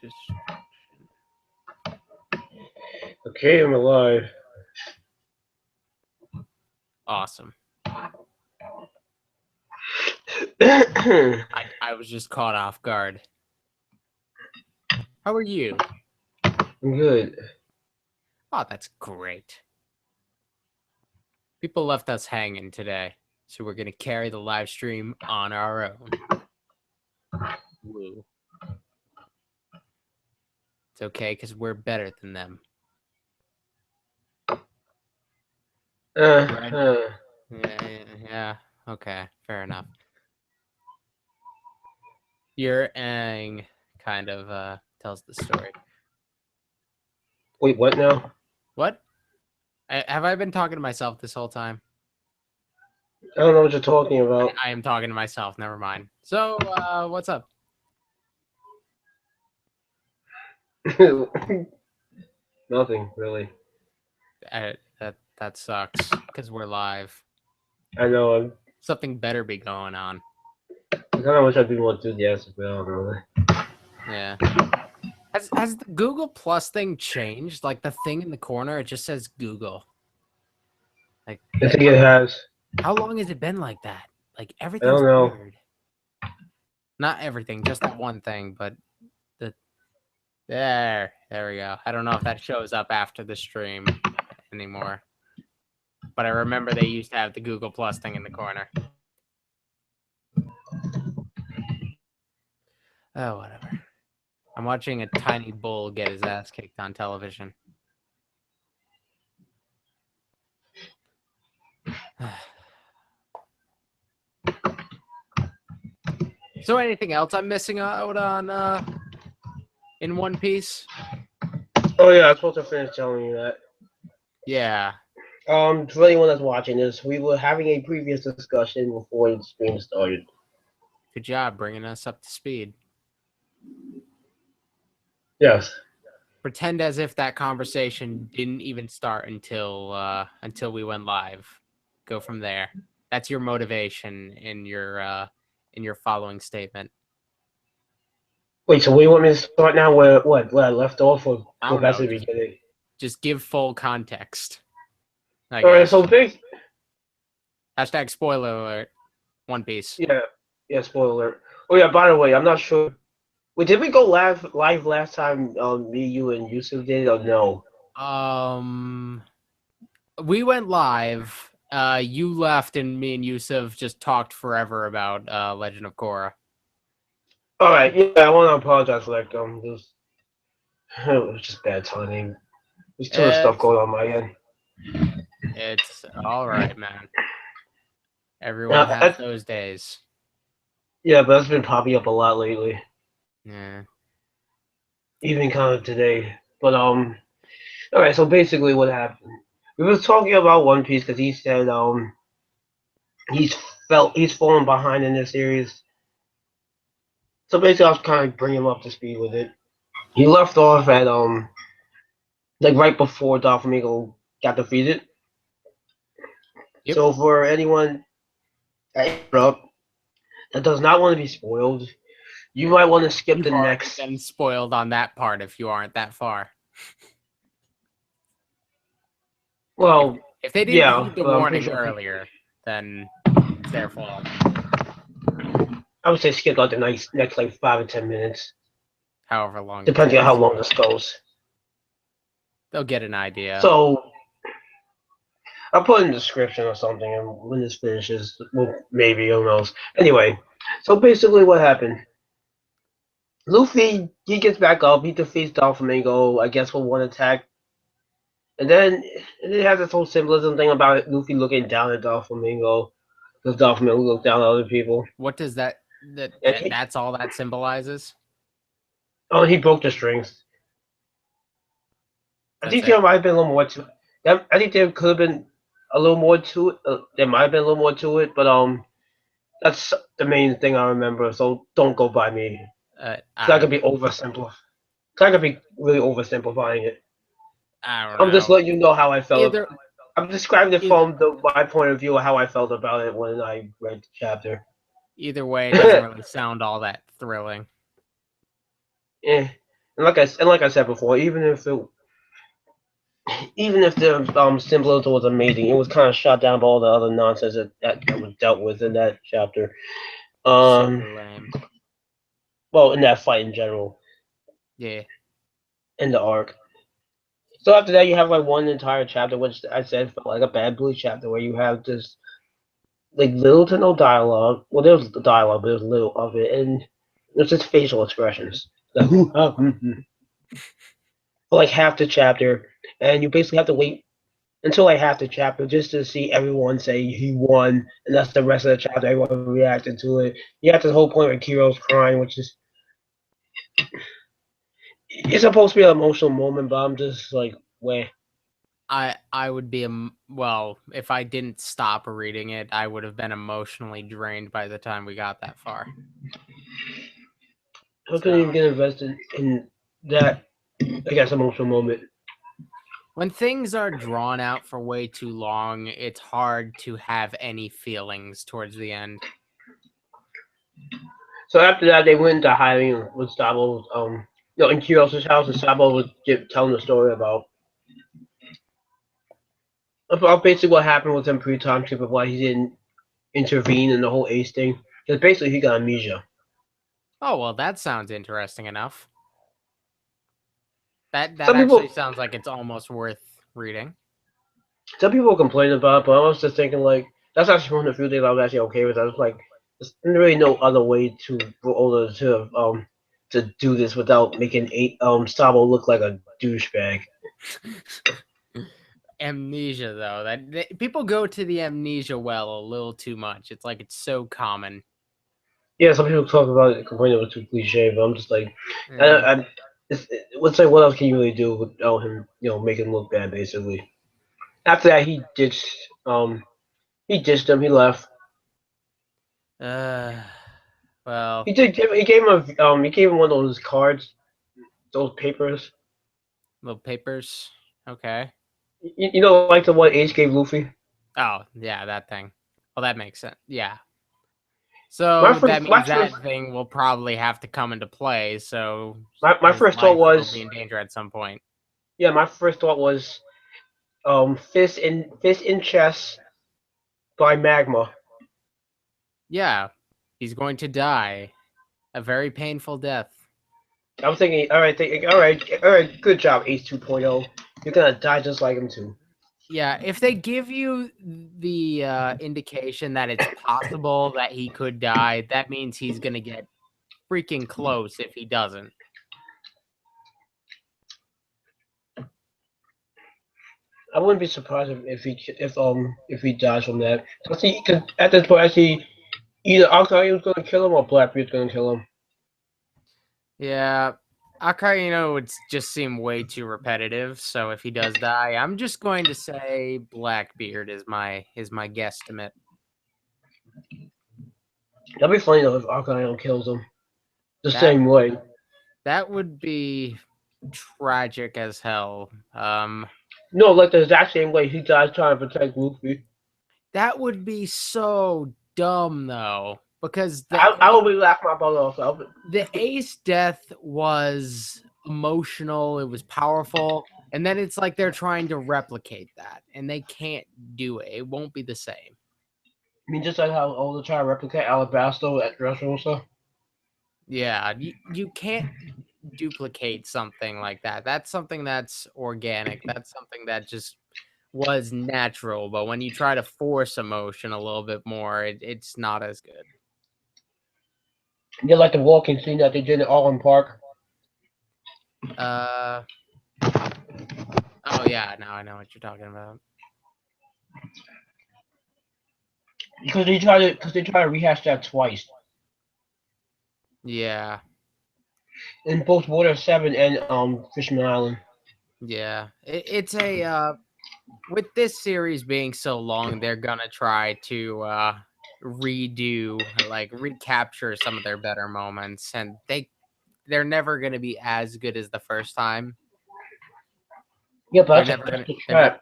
Distraction. Okay, I'm alive. Awesome. I'm I was just caught off guard. How are you? good. Oh, that's great. People left us hanging today, so we're gonna carry the live stream on our own. Woo. It's okay, because we're better than them. Right? Yeah. Okay, fair enough. Your Aang kind of tells the story. Wait, what now? What? Have I been talking to myself this whole time? I don't know what you're talking about. I am talking to myself. Never mind. So, what's up? Nothing really. That sucks because we're live. I know. Something better be going on. I kind of wish I'd be more enthusiastic, but I don't know. Yeah. Has the Google Plus thing changed? Like the thing in the corner, it just says Google. Like I think it has. how long has it been like that? Like I everything's don't know. weird. Not everything, just that one thing, but there we go. I don't know if that shows up after the stream anymore. But I remember they used to have the Google Plus thing in the corner. Oh, whatever. I'm watching a tiny bull get his ass kicked on television. So anything else I'm missing out on in One Piece? Oh yeah, I was supposed to finish telling you that. Yeah. For anyone that's watching this, we were having a previous discussion before the stream started. Good job bringing us up to speed. Yes. Pretend as if that conversation didn't even start until we went live. Go from there. That's your motivation in your following statement. Wait, so we want me to start now where I left off, or I go don't back know. to the beginning? Just give full context. I All right, guess. so big. Hashtag spoiler alert. One Piece. Yeah, spoiler alert. Oh yeah, by the way, I'm not sure. Wait, did we go live last time? Me, you, and Yusuf did, or no? We went live. You left, and me and Yusuf just talked forever about Legend of Korra. All right, yeah, I want to apologize for that. It was just bad timing. There's too much stuff going on my end. It's all right, man. Everyone has those days. Yeah, but that's been popping up a lot lately. Yeah. Even kind of today. But all right. So basically, what happened? We were talking about One Piece because he said he's fallen behind in this series. So basically, I was kind of bringing him up to speed with it. He left off at like right before Doflamingo got defeated. Yep. So for anyone that does not want to be spoiled, you might want to skip You've the already next. been spoiled on that part if you aren't that far. Well, if they didn't heed the warning earlier, then it's their fault. I would say skip like the next like 5 or 10 minutes. However long. Depending on how long this goes. They'll get an idea. So I'll put in the description or something, and when this finishes, well, maybe, who knows. Anyway, so basically what happened. Luffy, he gets back up, he defeats Doflamingo, I guess, with one attack. And then it has this whole symbolism thing about Luffy looking down at Doflamingo, because Doflamingo looked down at other people. What does that's all that symbolizes? Oh, he broke the strings. I think there might have been a little more to it. I think there could have been a little more to it. There might have been a little more to it, but that's the main thing I remember. So don't go by me. I could be oversimplifying. I could be really oversimplifying it. I don't know. I'm just letting you know how I felt. I'm describing it from my point of view of how I felt about it when I read the chapter. Either way, it doesn't really sound all that thrilling. Yeah. And like I said before, even if the symbolism was amazing, it was kind of shot down by all the other nonsense that was dealt with in that chapter. Um, Super lame. well, in that fight in general, Yeah. in the arc. So after that, you have like one entire chapter, which I said felt like a bad blue chapter, where you have just like little to no dialogue. Well, there was dialogue, but there was little of it, and it's just facial expressions. Like, for like half the chapter, and you basically have to wait until like half the chapter just to see everyone say he won, and that's the rest of the chapter. Everyone reacting to it. You have this whole point where Kiro's crying, which is it's supposed to be an emotional moment, but I'm just like, where? I would be well, if I didn't stop reading it, I would have been emotionally drained by the time we got that far. I couldn't even get invested in that, I guess, emotional moment. When things are drawn out for way too long, it's hard to have any feelings towards the end. So after that, they went into hiding with Sabo, in Kiros' house, and Sabo was telling the story about basically what happened with him pre-time skip of why he didn't intervene in the whole Ace thing. Because basically he got amnesia. Oh, well, that sounds interesting enough. That Some actually people, sounds like it's almost worth reading. some people complain about it, but I was just thinking like that's actually one of the few things I was actually okay with. I was like, there's really no other way to for Oda to do this without making Sabo look like a douchebag. Amnesia, though, people go to the amnesia well a little too much. It's like it's so common. Yeah, some people talk about it, complain it was too cliche, but I'm just like, I, Mm. I, let's say what else can you really do without him, making him look bad, basically. After that, he ditched him, he left. Uh, well, He gave him one of those cards, those papers. little papers. Okay. Like the one Ace gave Luffy. Oh, yeah, that thing. Well, that makes sense. Yeah. My So that first, my means first, that thing will probably have to come into play. So my his first thought life will be was, in danger at some point. yeah, my first thought was, fist in chest by magma. Yeah. He's going to die a very painful death. I was thinking, all right, good job, Ace 2.0. You're gonna die just like him too. Yeah, if they give you the indication that it's possible that he could die, that means he's going to get freaking close if he doesn't. I wouldn't be surprised if he dies from that. Cause at this point, I see either Akainu was gonna kill him or Blackbeard's gonna kill him. Yeah, Akainu would just seem way too repetitive, so if he does die, I'm just going to say Blackbeard is my guesstimate. That'd be funny though if Akainu kills him the That same way. that would be tragic as hell. No, like the exact same way he dies trying to protect Luffy. That would be so dumb though, because I would be laughing my butt off. the Ace death was emotional, it was powerful, and then it's like they're trying to replicate that, and they can't do it. It won't be the same. I mean, just like how Oda try to replicate Alabasta at Dressrosa. Yeah, you can't duplicate something like that. That's something that's organic. That's something that just was natural. But when you try to force emotion a little bit more, it's not as good. Yeah, like the walking scene that they did in Allen Park. Uh oh yeah, now I know what you're talking about. Because they try to rehash that twice Yeah. in both Water 7 and Fishman Island. Yeah, it's a with this series being so long, they're gonna try to redo, like recapture some of their better moments, and they're never gonna be as good as the first time. Yeah, They're but never that's gonna. the trap.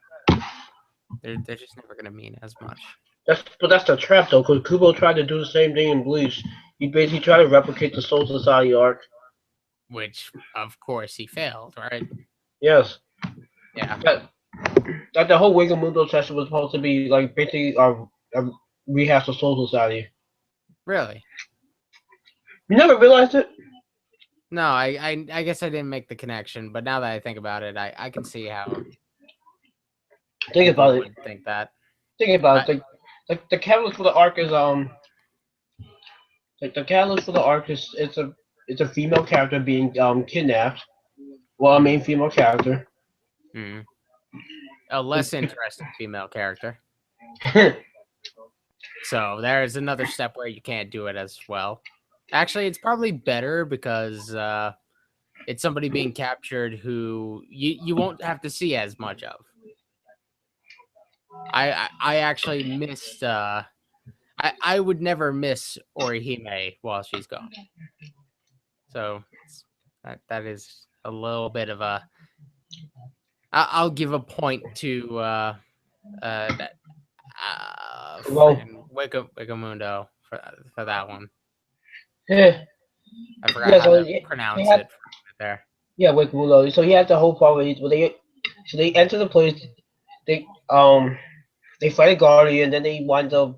They're just never gonna mean as much. That's the trap though, because Kubo tried to do the same thing in Bleach. He basically tried to replicate the Soul Society arc. which of course he failed, right? Yes. Yeah. That the whole Wigamundo session was supposed to be like basically a rehash of Soul Society. Really? You never realized it? No, I guess I didn't make the connection, but now that I think about it, I can see how Think people about it. would think that. Think about I, it. The catalyst for the arc is like the catalyst for the arc is it's a female character being kidnapped. Well, a main mm, female character. mm, a less interesting female character. So there's another step where you can't do it as well. Actually, it's probably better because it's somebody being captured who you won't have to see as much of. I actually missed. I would never miss Orihime while she's gone. So that is a little bit of a. I'll give a point to that Well, freaking Wikamundo for that one. yeah, I forgot yeah. how So to they pronounce had it there. yeah with Mulo. So he had the whole problem. So they enter the place. They they fight a guardian. Then they wind up.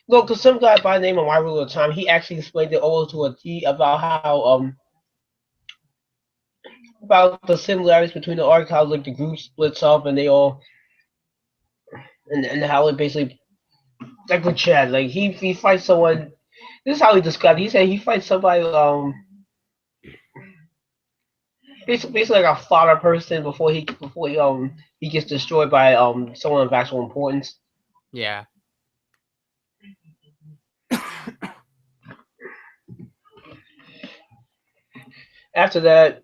No, because some guy by the name of My Rule of Time, he actually explained it all to a T about how about the similarities between the arc, how like the group splits up and they all and how it basically like with Chad, like he fights someone. This is how he described it. He said he fights somebody basically like a fodder person before he gets destroyed by someone of actual importance. Yeah. After that,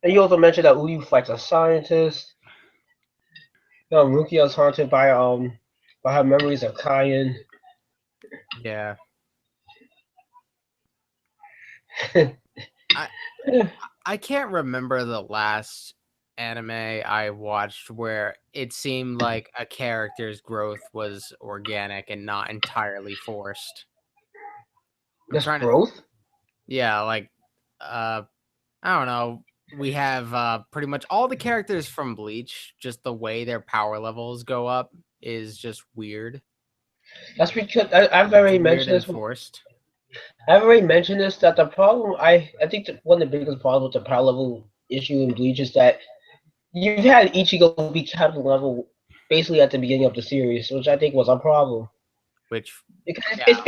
and you also mentioned that Uyu fights a scientist. Rukia is haunted by her memories of Kayan. Yeah. I I can't remember the last anime I watched where it seemed like a character's growth was organic and not entirely forced. I'm This trying to growth. yeah, like uh I don't know. We have pretty much all the characters from Bleach, just the way their power levels go up is just weird. That's because I've It's already weird mentioned and this. forced. I've already mentioned this that the problem I think one of the biggest problems with the power level issue in Bleach is that you've had Ichigo be captain level basically at the beginning of the series, which I think was a problem. Which Because yeah, it's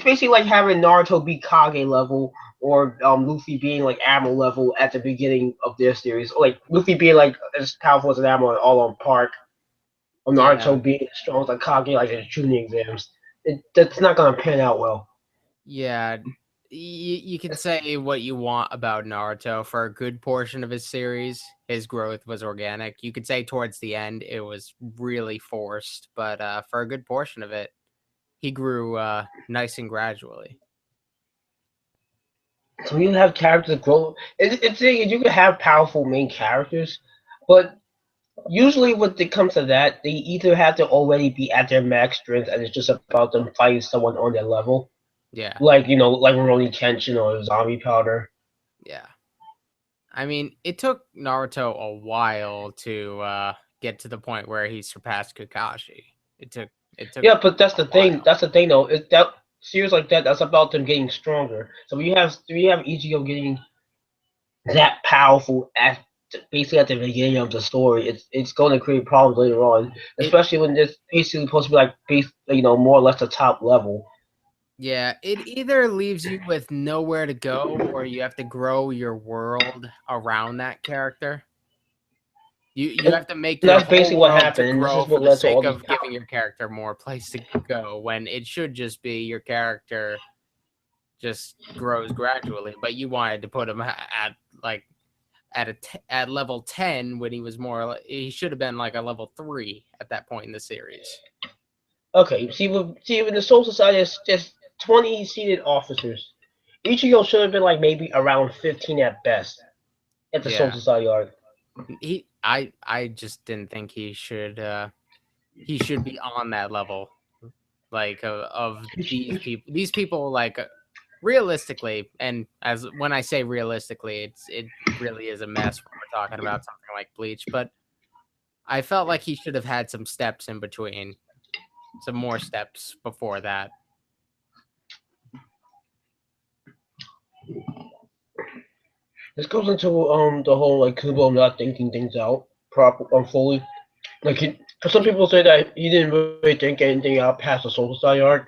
basically like having Naruto be Kage level or Luffy being like Admiral level at the beginning of their series, or like Luffy being like as powerful as an Admiral all on Park, or yeah. Naruto being as strong as like Kage like in shooting exams. That's not gonna pan out well. Yeah, you can say what you want about Naruto. For a good portion of his series, his growth was organic. You could say towards the end it was really forced, but for a good portion of it, he grew nice and gradually. So you have characters grow. You can have powerful main characters, but usually when it comes to that, they either have to already be at their max strength, and it's just about them fighting someone on their level, Yeah, like like Rurouni Kenshin or Zombie Powder. yeah. I mean, it took Naruto a while to get to the point where he surpassed Kakashi. It took Yeah, but a while. that's the thing though. Is that series like that? That's about them getting stronger. So when you have Ichigo getting that powerful at basically at the beginning of the story, it's going to create problems later on, It especially when it's basically supposed to be like more or less the top level. Yeah, it either leaves you with nowhere to go or you have to grow your world around that character. You And have to make your that's whole basically what world to happened, and this grow is for what the led to all sake these of powers. giving your character more place to go when it should just be your character just grows gradually, but you wanted to put him at like at level 10 when he was he should have been like a level 3 at that point in the series. Okay, see, when the Soul Society is just 20 seated officers, Ichigo should have been like maybe around 15 at best at the Soul Yeah. Society arc. I just didn't think he should be on that level like of these people like realistically, and as when I say realistically, it really is a mess when we're talking about something like Bleach. But I felt like he should have had some steps in between, some more steps before that. This goes into the whole like Kubo not thinking things out proper fully. Like some people say that he didn't really think anything out past the Soul Society arc.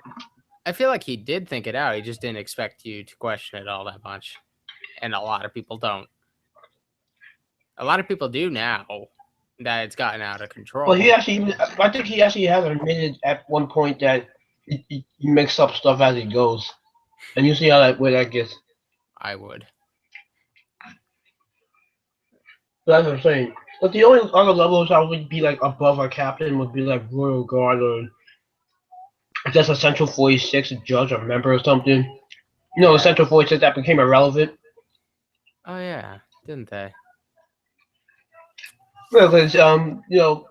I feel like he did think it out. He just didn't expect you to question it all that much, and a lot of people don't. A lot of people do now that it's gotten out of Well, control. I think he actually has admitted at one point that he makes up stuff as he goes, and you see how where that gets. I would. But that's what I'm saying. But the only other levels I would be like above our captain would be like Royal Guard or just a Central 46 judge or member or something. You know, Yeah. Central 46 that became irrelevant. Oh yeah, didn't they? Well, because you know,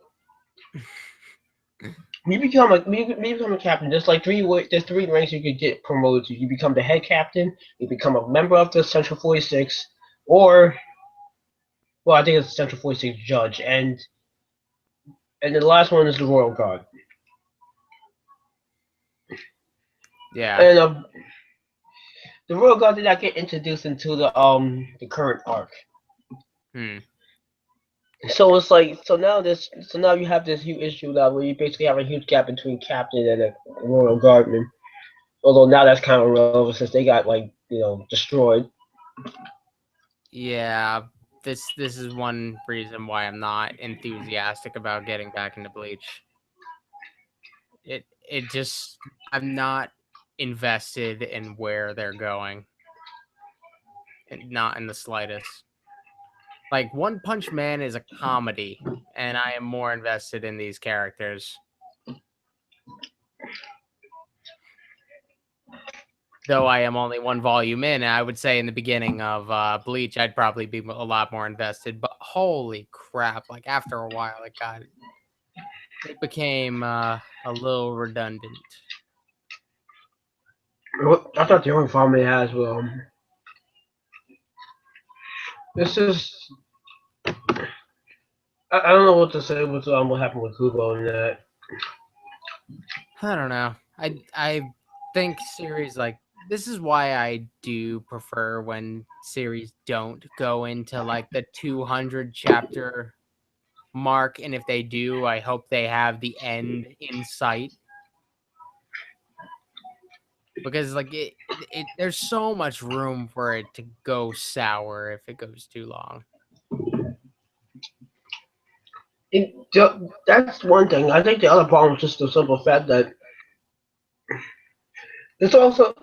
you become a captain. There's like there's three ranks you could get promoted to. You become the head captain. You become a member of the Central 46, or well, I think it's Central 46 judge, and the last one is the Royal Guard. Yeah. And the Royal Guard did not get introduced into the current arc. Hmm. So it's like so now you have this huge issue now where you basically have a huge gap between captain and a Royal Guardman. Although now that's kind of irrelevant since they got like destroyed. Yeah. This is one reason why I'm not enthusiastic about getting back into Bleach. It just I'm not invested in where they're going. And not in the slightest. Like One Punch Man is a comedy, and I am more invested in these characters. Though I am only one volume in, I would say in the beginning of Bleach, I'd probably be a lot more invested. But holy crap! Like after a while, it became a little redundant. I thought the only problem they had was this is I don't know what to say with what happened with Kubo and that. I don't know. I think series like this is why I do prefer when series don't go into like the 200 chapter mark, and if they do, I hope they have the end in sight, because like there's so much room for it to go sour if it goes too long. It, that's one thing. I think the other problem is just the simple fact that there's also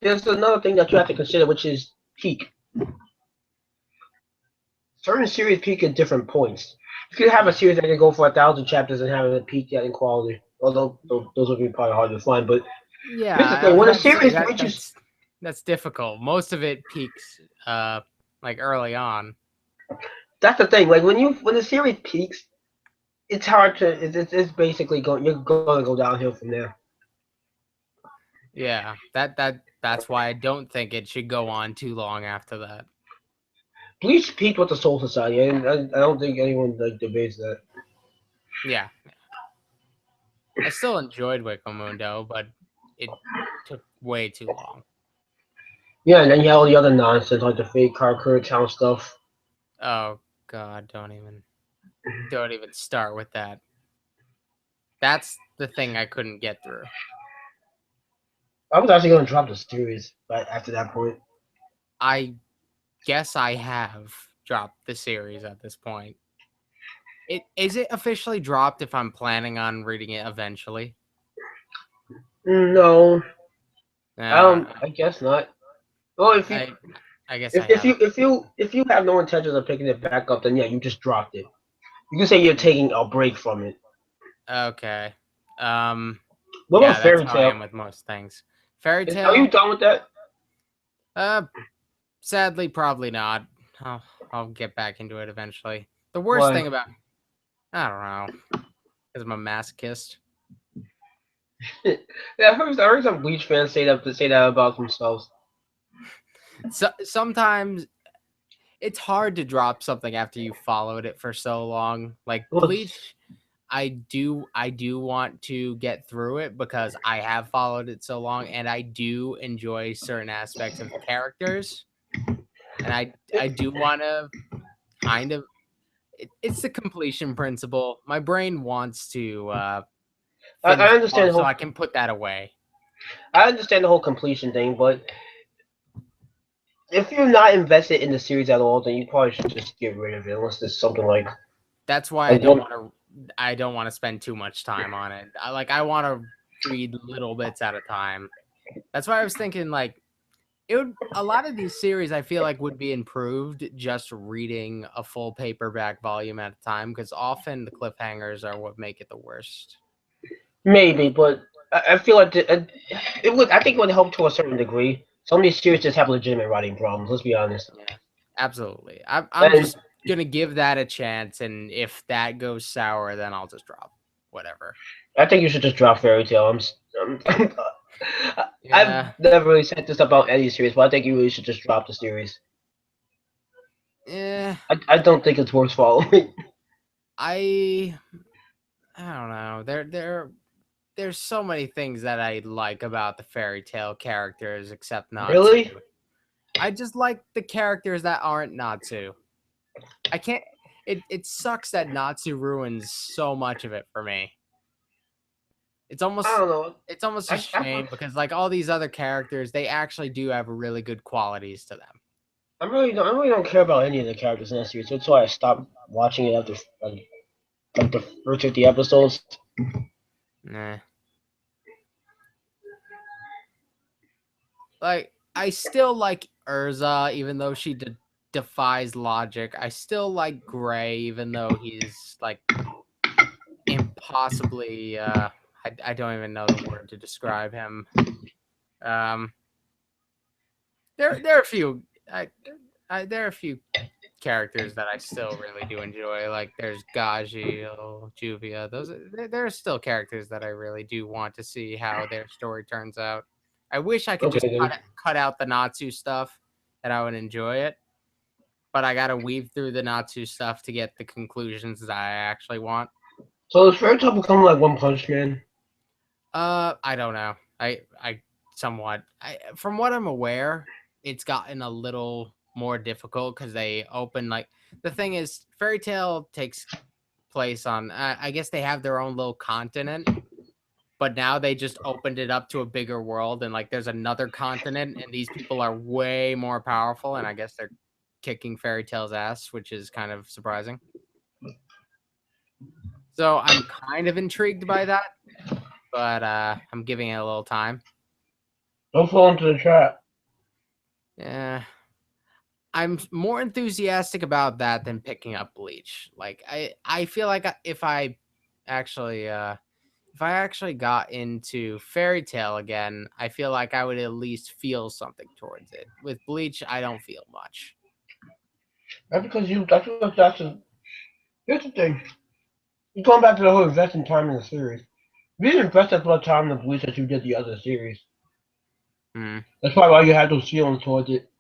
there's another thing that you have to consider, which is peak. Certain series peak at different points. You could have a series that can go for 1,000 chapters and have it peak in quality. Although those would be probably hard to find. But Yeah, here's the I thing: was when a about to say series reaches that's difficult. Most of it peaks like early on. that's the thing. Like when the series peaks, it's hard to. It's basically going. You're going to go downhill from there. Yeah, that's why I don't think it should go on too long after that. Bleach peaked with the Soul Society, and I don't think anyone like debates that. Yeah, I still enjoyed Wakamundo, but it took way too long. Yeah, and then you have all the other nonsense like the fake Karakura Town stuff. Oh God, don't even start with that. That's the thing I couldn't get through. I was actually going to drop the series right after that point. I guess I have dropped the series at this point. Is it officially dropped if I'm planning on reading it eventually? No, Uh, I guess not. Well, I I guess I haven't. if you have no intentions of picking it back up, then yeah, you just dropped it. You can say you're taking a break from it. Okay. What Yeah, about that's Fairy how I Tail? am with most things. Fairy Are you Tale, done with that? uh, sadly, probably not. I'll get back into it eventually. The worst Why? thing about I don't know, because I'm a masochist. Yeah, I heard some Bleach fans say that about themselves. Sometimes it's hard to drop something after you followed it for so long. Like Well, Bleach, I do want to get through it because I have followed it so long, and I do enjoy certain aspects of the characters, and I do want to kind of it's the completion principle. My brain wants to I finish understand off the so whole I can put that away. I understand the whole completion thing, but if you're not invested in the series at all, then you probably should just get rid of it unless there's something That's why like one. I don't want to spend too much time on it. I want to read little bits at a time. That's why I was thinking like it would a lot of these series I feel like would be improved just reading a full paperback volume at a time because often the cliffhangers are what make it the worst. Maybe, but I feel like it would. I think it would help to a certain degree. Some of these series just have legitimate writing problems. Let's be honest. Yeah, absolutely. I'm And just gonna give that a chance, and if that goes sour, then I'll just drop whatever. I think you should just drop Fairy Tail. I've Yeah, never really said this about any series, but I think you really should just drop the series. yeah. I don't think it's worth following. I I don't know. There's so many things that I like about the fairy tale characters, except Natsu. Really? I just like the characters that aren't Natsu. I can't. It sucks that Natsu ruins so much of it for me. It's I almost don't know. it's almost a I shame because like all these other characters, they actually do have really good qualities to them. I really don't care about any of the characters in that series. That's why I stopped watching it after like the first 50 episodes. Nah. Like I still like Urza, even though she defies logic. I still like Gray, even though he's like impossibly. I don't even know the word to describe him. Um, there are a few. There are a few characters that I still really do enjoy. Like there's Gaji, Juvia. There are still characters that I really do want to see how their story turns out. I wish I could Okay just then. cut out the Natsu stuff and I would enjoy it. But I gotta weave through the Natsu stuff to get the conclusions that I actually want. So does Fairy Tail become like One Punch Man? I don't know. I somewhat. From what I'm aware, it's gotten a little more difficult because they open like the thing is, Fairy Tale takes place on. I guess they have their own little continent, but now they just opened it up to a bigger world, and like there's another continent, and these people are way more powerful, and I guess they're kicking Fairy Tale's ass, which is kind of surprising. So I'm kind of intrigued by that, but I'm giving it a little time. Don't fall into the trap. Yeah, I'm more enthusiastic about that than picking up Bleach. Like I feel like actually if I actually got into Fairy Tale again, I feel like I would at least feel something towards it. With Bleach, I don't feel much. That's because you. That's because that's a. Here's the thing. You're going back to the whole investing time in the series. You didn't invest as much time in the Bleach as you did the other series. Hmm. That's probably why you had those feelings towards it.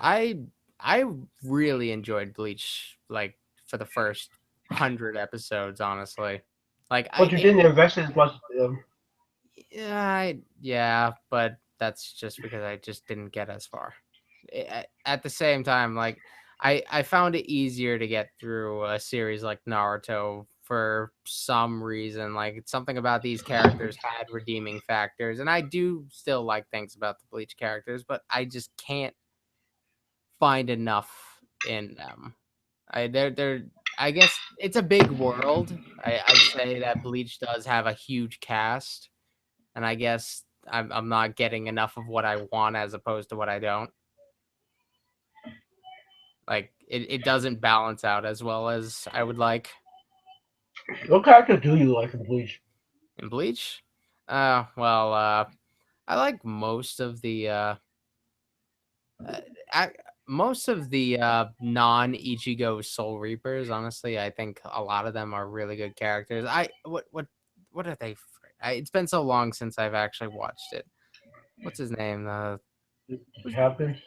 I I really enjoyed Bleach like for the first 100 episodes, honestly. Like But you didn't invest as much. yeah, but that's just because I just didn't get as far. At the same time, like I found it easier to get through a series like Naruto for some reason. Like it's something about these characters had redeeming factors, and I do still like things about the Bleach characters, but I just can't find enough in them. They're I guess it's a big world. I'd say that Bleach does have a huge cast, and I guess I'm not getting enough of what I want as opposed to what I don't. Like it doesn't balance out as well as I would like What character do you like in Bleach? in Bleach. Well, I like most of the uh I, most of the non Ichigo Soul Reapers. Honestly, I think a lot of them are really good characters. What are they? It's been so long since I've actually watched it. What's his name? The Who's captains?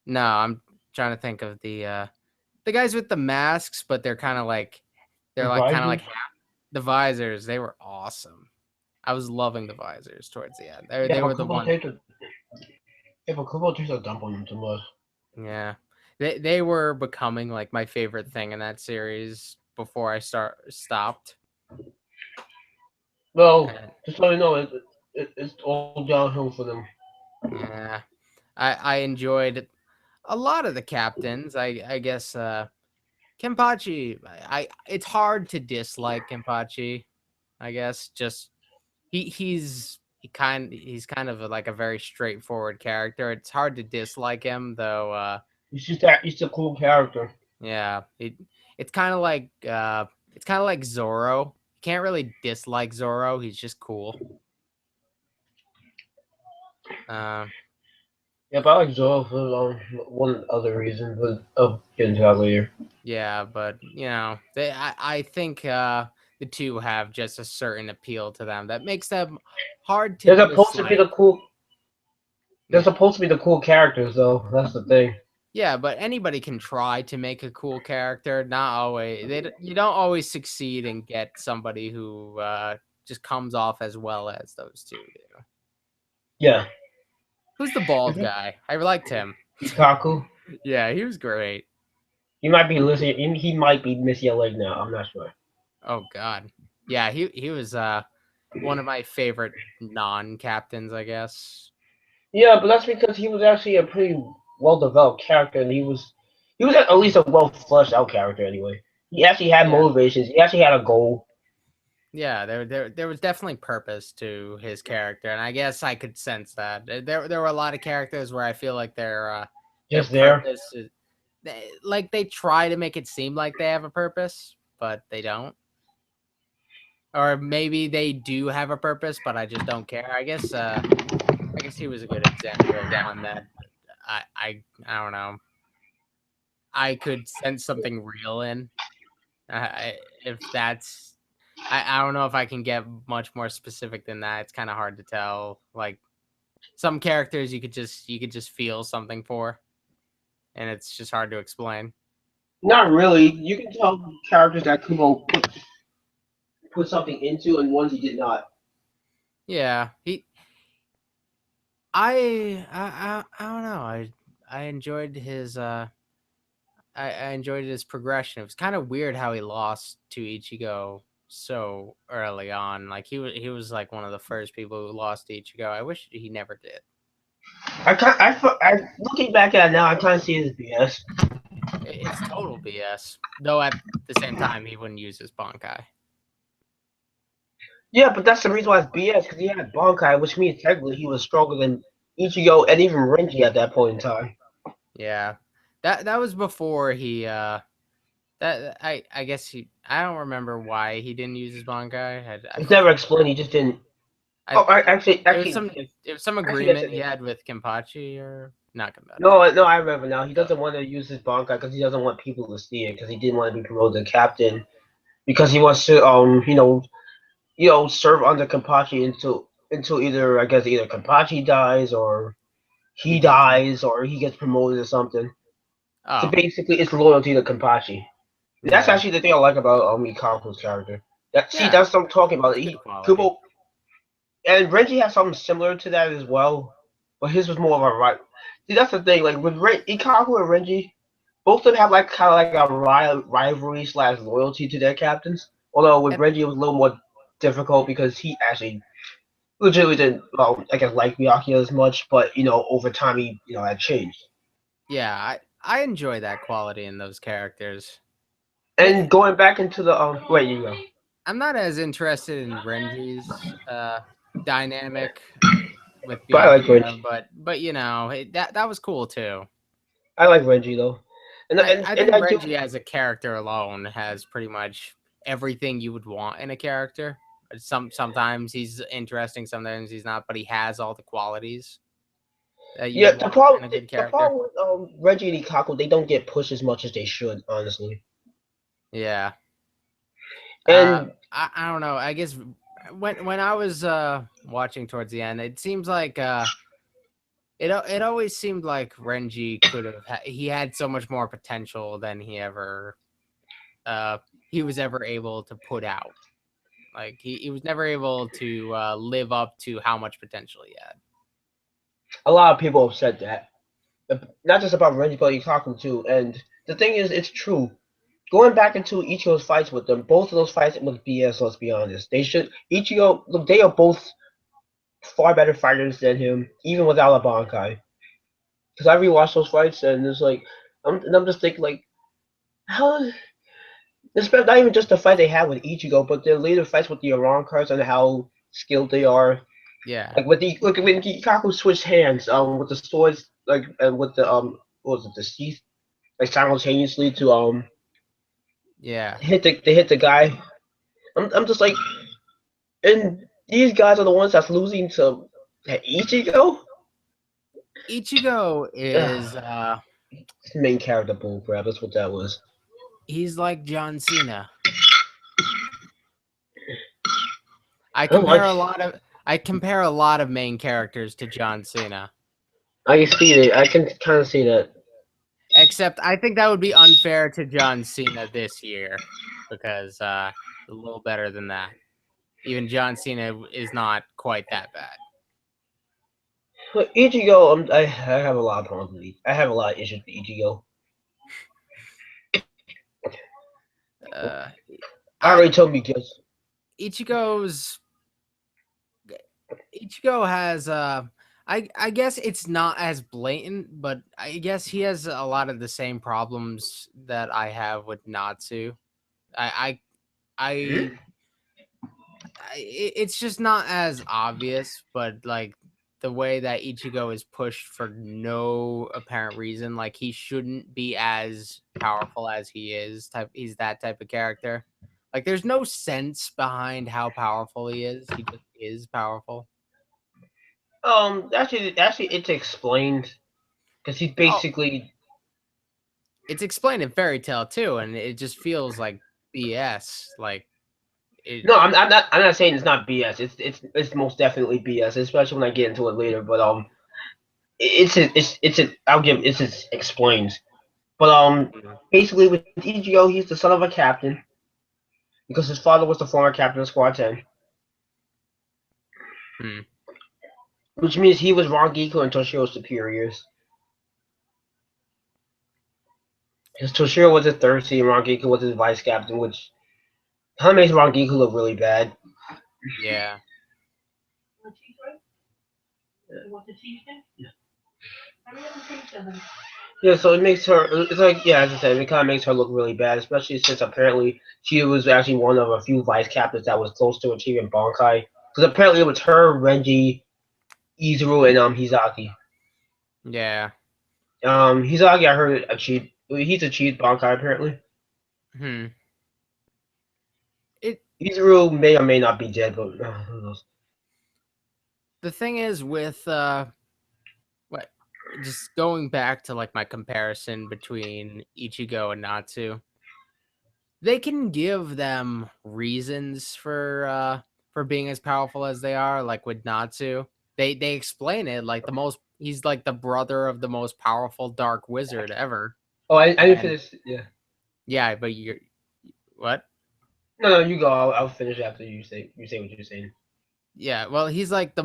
No, I'm trying to think of the guys with the masks, but they're The like kind of like visors. the visors. They were awesome. I was loving the visors towards the end. They Yeah, they but were the Kubo one. takes a yeah, but Kubo takes a dump on them too much. Yeah, they were becoming like my favorite thing in that series before I stopped. Well, And just so you know, it's all downhill for them. yeah, I enjoyed a lot of the captains. I guess Kenpachi. It's hard to dislike Kenpachi. I guess just he's kind of like a very straightforward character. It's hard to dislike him though. He's just that he's a cool character. Yeah, it's kind of like it's kind of like Zoro. You can't really dislike Zoro. He's just cool. Uh, Yeah, but I like Zoro for one other reason, but I'll get into that later. yeah, but I think the two have just a certain appeal to them that makes them hard to They're supposed to be the dislike. cool. They're Yeah. supposed to be the cool characters, though. That's the thing. Yeah, but anybody can try to make a cool character. Not always. You don't always succeed and get somebody who just comes off as well as those two do. Yeah. Who's the bald guy? I liked him. Ikaku. Yeah, he was great. He might be listening. He might be missing a leg now. I'm not sure. Oh God. Yeah, he was one of my favorite non-captains, I guess. Yeah, but that's because he was actually a pretty well developed character, and he was at least a well fleshed out character anyway. He actually had Yeah. motivations. He actually had a goal. Yeah, there was definitely purpose to his character, and I guess I could sense that. There were a lot of characters where I feel like their Just there. purpose is like they try to make it seem like they have a purpose, but they don't. Or maybe they do have a purpose, but I just don't care. I guess he was a good example of one that I don't know. I could sense something real in. If that's I don't know if I can get much more specific than that. It's kind of hard to tell. Like some characters you could just feel something for, and it's just hard to explain. Not really. You can tell characters that Kubo put something into, and ones he did not. Yeah, he I don't know. I enjoyed his I enjoyed his progression. It was kind of weird how he lost to Ichigo so early on. Like he was like one of the first people who lost to Ichigo. I wish he never did. Looking back at it now, I kind of see it as BS. It's total BS. Though at the same time, he wouldn't use his Bankai. Yeah, but that's the reason why it's BS because he had Bankai, which means technically he was stronger than Ichigo and even Renji at that point in time. Yeah, that was before he. That I guess I don't remember why he didn't use his Bankai. I It's never forget. explained. He just didn't. I Oh, I, actually, it was actually, some it was some actually, yes, agreement it he is. had with Kenpachi or not Kenpachi. No, no, I remember now. He Oh, doesn't want to use his Bankai because he doesn't want people to see it because he didn't want to be promoted to captain because he wants to, serve under Kenpachi until either Kenpachi dies or he he gets. dies or he gets promoted or something. So Oh basically, it's loyalty to Kenpachi. That's yeah, actually the thing I like about Ikaku's character. yeah. That's what I'm talking about. That's a good quality. Kubo and Renji has something similar to that as well, but his was more of a right. See, that's the thing. Like with Ikaku and Renji, both of them have like kind of like a rivalry slash loyalty to their captains. Although with And Renji, it was a little more difficult because he actually legitimately didn't, well, I guess like Miyaki as much, but over time he had changed. yeah, I enjoy that quality in those characters. And going back into the wait, you go. I'm not as interested in Renji's dynamic with But I like Byakuya, Renji. but that was cool too. I like Renji though, and I and I and think I do. Renji as a character alone has pretty much everything you would want in a character. Sometimes he's interesting, sometimes he's not, but he has all the qualities that you Yeah, would the want problem in a good the character. problem with Reggie and Ikaku, they don't get pushed as much as they should, honestly. Yeah. And I don't know. I guess when I was watching towards the end, it seems like It always seemed like Renji could have he had so much more potential than uh he was ever able to put out. Like he was never able to live up to how much potential he had. A lot of people have said that, not just about Renji, but Ikaku too. And the thing is, it's true. Going back into Ichigo's fights with them, both of those fights was BS. Let's be honest. They should Ichigo. Look, they are both far better fighters than him, even without a Bankai. Because I rewatched those fights and it's like, I'm just thinking like, how? It's not even just the fight they had with Ichigo, but their later fights with the Iran cards and how skilled they are. Yeah. Like with the look when Ikaku switched hands, with the swords, like and with the what was it, the teeth, like simultaneously to Yeah. hit the guy. I'm just like, and these guys are the ones that's losing to Ichigo. Ichigo Ugh, is main character bullcrap. That's what that was. he's like John Cena. How much? I compare a lot of main characters to John Cena. I can see it. I can kind of see that. Except I think that would be unfair to John Cena this year because a little better than that. Even John Cena is not quite that bad. But Ichigo, I have a lot of problems with I have a lot of issues with Ichigo. Uh, I I already told you guys. Ichigo's Ichigo has I guess it's not as blatant, but I guess he has a lot of the same problems that I have with Natsu. I I Hmm? I, it's just not as obvious, but like the way that Ichigo is pushed for no apparent reason, like he shouldn't be as powerful as he is. He's that type of character. Like there's no sense behind how powerful he is. He just is powerful. Actually, it's explained because he's Oh, basically. it's explained in Fairy Tale too, and it just feels like BS. Like it, No, I'm not saying it's not BS. It's most definitely BS, especially when I get into it later. But I'll give it's explained. But mm, basically with Ichigo, he's the son of a captain because his father was the former captain of Squad 10, hmm, which means he was Rangiku and Toshiro's superiors. Because Toshiro was his third seed, Rangiku was his vice captain, which kind of makes Rangiku look really bad. yeah, Yeah, so it makes her. It's like, yeah, as I said, it kind of makes her look really bad, especially since apparently she was actually one of a few vice captains that was close to achieving Bankai. Because apparently it was her, Renji, Izuru, and Hizaki. yeah. Hizaki, I heard achieved. He's achieved Bankai apparently. Hmm. It Izuru may or may not be dead, but who knows? the thing is with what just going back to like my comparison between Ichigo and Natsu, they can give them reasons for being as powerful as they are. Like with Natsu, they explain it like the most. He's like the brother of the most powerful dark wizard ever. Oh, I didn't And finish. Yeah. yeah, but you're what? No, no, you go. I'll finish after you say what you're saying. Yeah, well, he's like the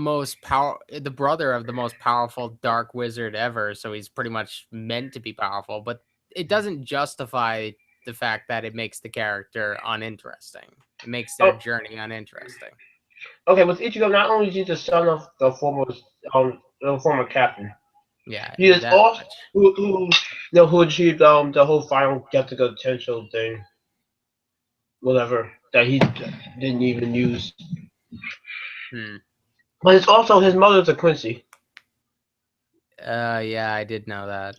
brother of the most powerful dark wizard ever, so he's pretty much meant to be powerful, but it doesn't justify the fact that it makes the character uninteresting. It makes their Oh, journey uninteresting. okay. With Ichigo, not only is he the son of the former captain, Yeah, he is that also much. who achieved the whole final get to go potential thing, whatever that he didn't even use. Hmm. But it's also his mother's a Quincy, Yeah, I did know that.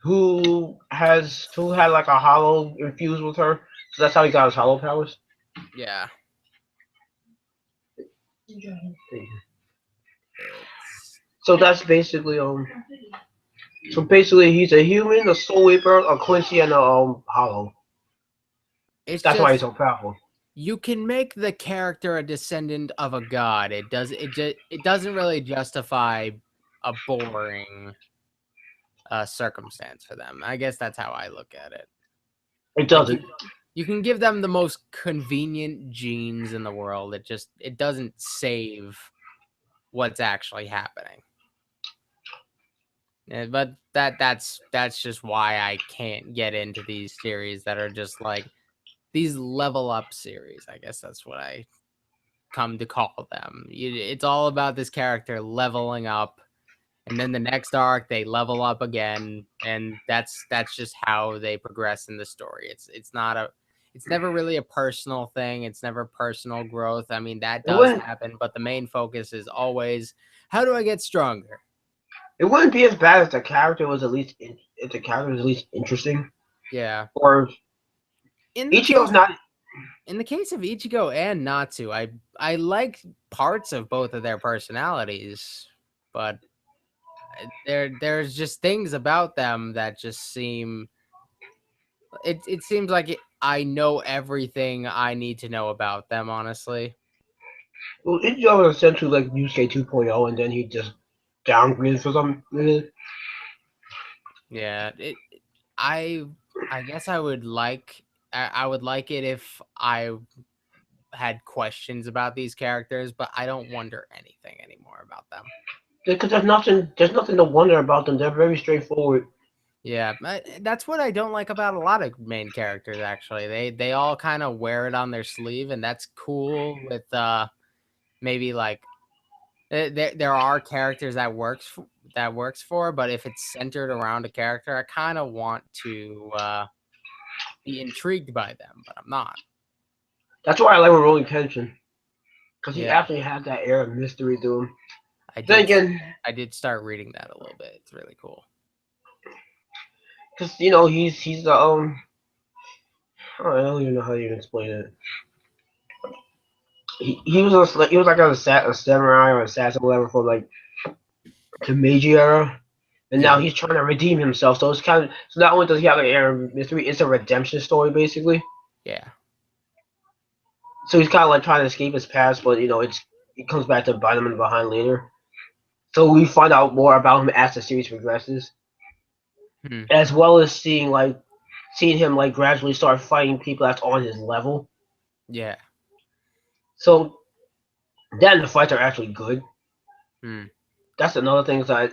who had like a hollow infused with her, so that's how he got his hollow powers. Yeah. It's So that's basically So basically, he's a human, a soul reaper, a Quincy, and a hollow. it's That's why he's just so powerful. you can make the character a descendant of a god. It doesn't really justify a boring circumstance for them. I guess that's how I look at it. It Like doesn't. you can give them the most convenient genes in the world. It doesn't save what's actually happening. But that's just why I can't get into these series that are just like these level up series. I guess that's what I come to call them. It's all about this character leveling up, and then the next arc they level up again, and that's just how they progress in the story. It's never really a personal thing. It's never personal growth. I mean, that It does wouldn't. happen, but the main focus is always how do I get stronger? It wouldn't be as bad if the character was at least if the character was at least interesting. Yeah. Or In the Ichigo's case not. in the case of Ichigo and Natsu, I like parts of both of their personalities, but there's just things about them that just seem it seems like I know everything I need to know about them, honestly. Well, Ichigo was essentially like Yusuke 2.0, and then he just downgraded for some reason. Yeah, I I guess I would like it if I had questions about these characters, but I don't wonder anything anymore about them. Because there's nothing to wonder about them. They're very straightforward. Yeah, that's what I don't like about a lot of main characters. Actually, they all kind of wear it on their sleeve, and that's cool. With maybe like there are characters that works for, but if it's centered around a character, I kind of want to be intrigued by them, but I'm not. That's why I like Rolling Tension. Because he Yeah, actually has that air of mystery to him. I Then did again, I did start reading that a little bit. It's really cool. because he's the I don't even know how to even explain it. He was like a samurai or assassin, whatever, for like the Meiji era, and now Yeah, he's trying to redeem himself. So it's kind of so not only does he have an air of mystery, it's a redemption story basically. yeah, So he's kind of like trying to escape his past, but it comes back to bite him in the behind later. So we find out more about him as the series progresses, hmm. as well as seeing him like gradually start fighting people that's on his level. Yeah, So then the fights are actually good. hmm. That's another thing that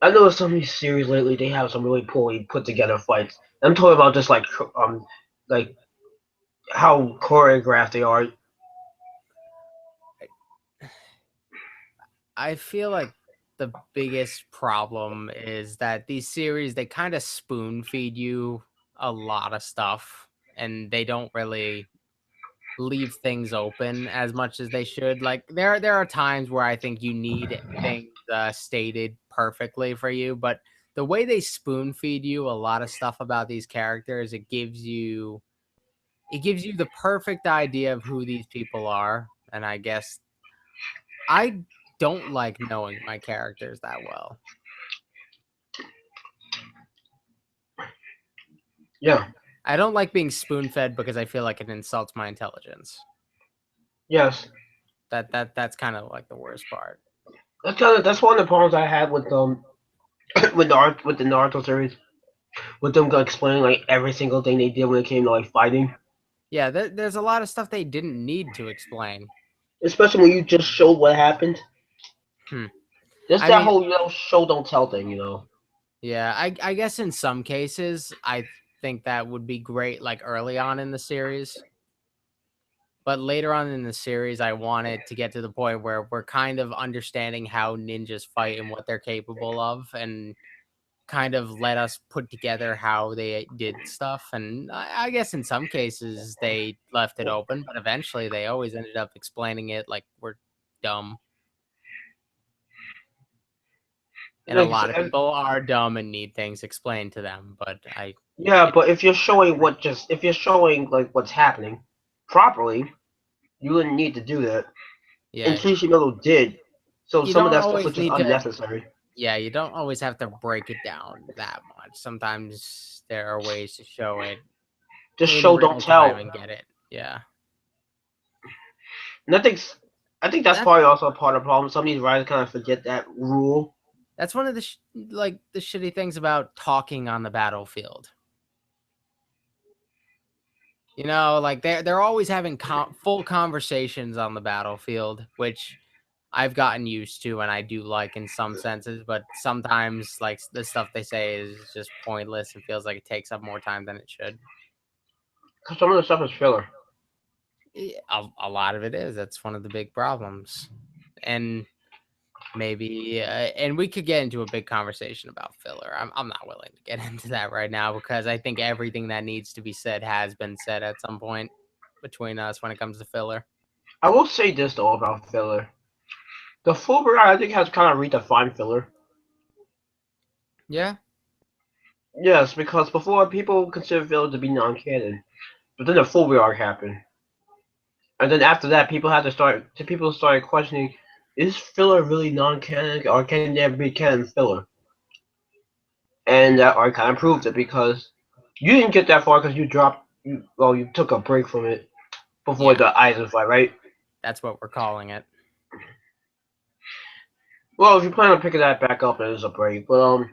I noticed some of these series lately. They have some really poorly put together fights. I'm talking about just like how choreographed they are. I feel like the biggest problem is that these series they kind of spoon feed you a lot of stuff, and they don't really leave things open as much as they should. Like there are times where I think you need things stated perfectly for you, but the way they spoon feed you a lot of stuff about these characters, it gives you the perfect idea of who these people are, and I guess I don't like knowing my characters that well. Yeah. I don't like being spoon fed because I feel like it insults my intelligence. Yes. That's kind of like the worst part. That's one of the problems I had with with the Naruto series, with them explaining like every single thing they did when it came to like fighting, Yeah, there's a lot of stuff they didn't need to explain. especially when you just show what happened. Hmm. Just I that mean, whole show don't tell thing. yeah, I guess in some cases I think that would be great like early on in the series, but later on in the series I want it to get to the point where we're kind of understanding how ninjas fight and what they're capable of, and kind of let us put together how they did stuff. And I guess in some cases they left it open, but eventually they always ended up explaining it like we're dumb. And a Like lot of people are dumb and need things explained to them. But yeah, it, but if you're showing like what's happening properly, you wouldn't need to do that. And yeah, Kishimoto did, so you some of don't that stuff always was just need to. unnecessary. Yeah, you don't always have to break it down that much. Sometimes there are ways to show it Just in show, don't real time tell. and get it. Yeah. And I think that's That probably also a part of the problem. Some of these writers kind of forget that rule. That's one of the like the shitty things about talking on the battlefield. You know, like they're always having full conversations on the battlefield, which I've gotten used to and I do like in some senses, but sometimes like the stuff they say is just pointless and feels like it takes up more time than it should. Because some of the stuff is filler. A lot of it is. That's one of the big problems. And maybe and we could get into a big conversation about filler. I'm not willing to get into that right now because I think everything that needs to be said has been said at some point between us when it comes to filler. I will say this though about filler. The Fulbright I think has kind of redefined filler. Yeah. Yes, because before people considered filler to be non-canon, but then the Fulbright arc happened, and then after that, people started questioning: is filler really non-canon, or can there be canon filler? And that arc kind of proved it because you didn't get that far because you took a break from it before Yeah. the Eisen fight, right? That's what we're calling it. Well, if you plan on picking that back up, it is a break. But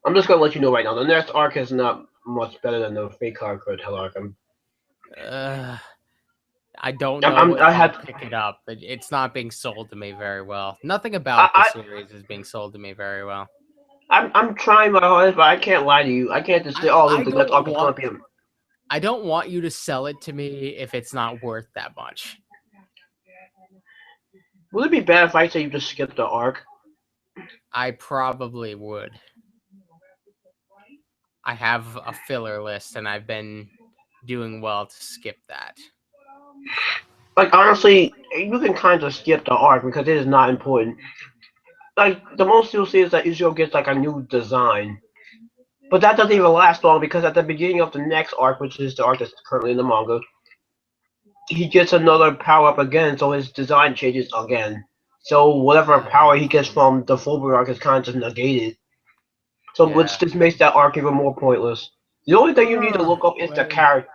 I'm just gonna let you know right now, the next arc is not much better than the fake card cartel arc. I don't I'm know I if I'll had pick it up. It's not being sold to me very well. Nothing I, about the I series is being sold to me very well. I'm trying my hardest, but I can't lie to you. I can't just say, oh, I the next don't arc is gonna want be. I don't want you to sell it to me if it's not worth that much. Would it be bad if I say you just skip the arc? I probably would. I have a filler list and I've been doing well to skip that. Like honestly, you can kind of skip the arc because it is not important. Like the most you'll see is that Israel gets like a new design, but that doesn't even last long because at the beginning of the next arc, which is the arc that's currently in the manga, he gets another power up again, so his design changes again. So whatever power he gets from the Fulbright arc is kind of just negated. So which Yeah. just makes that arc even more pointless. The only thing you need to look up is the When character.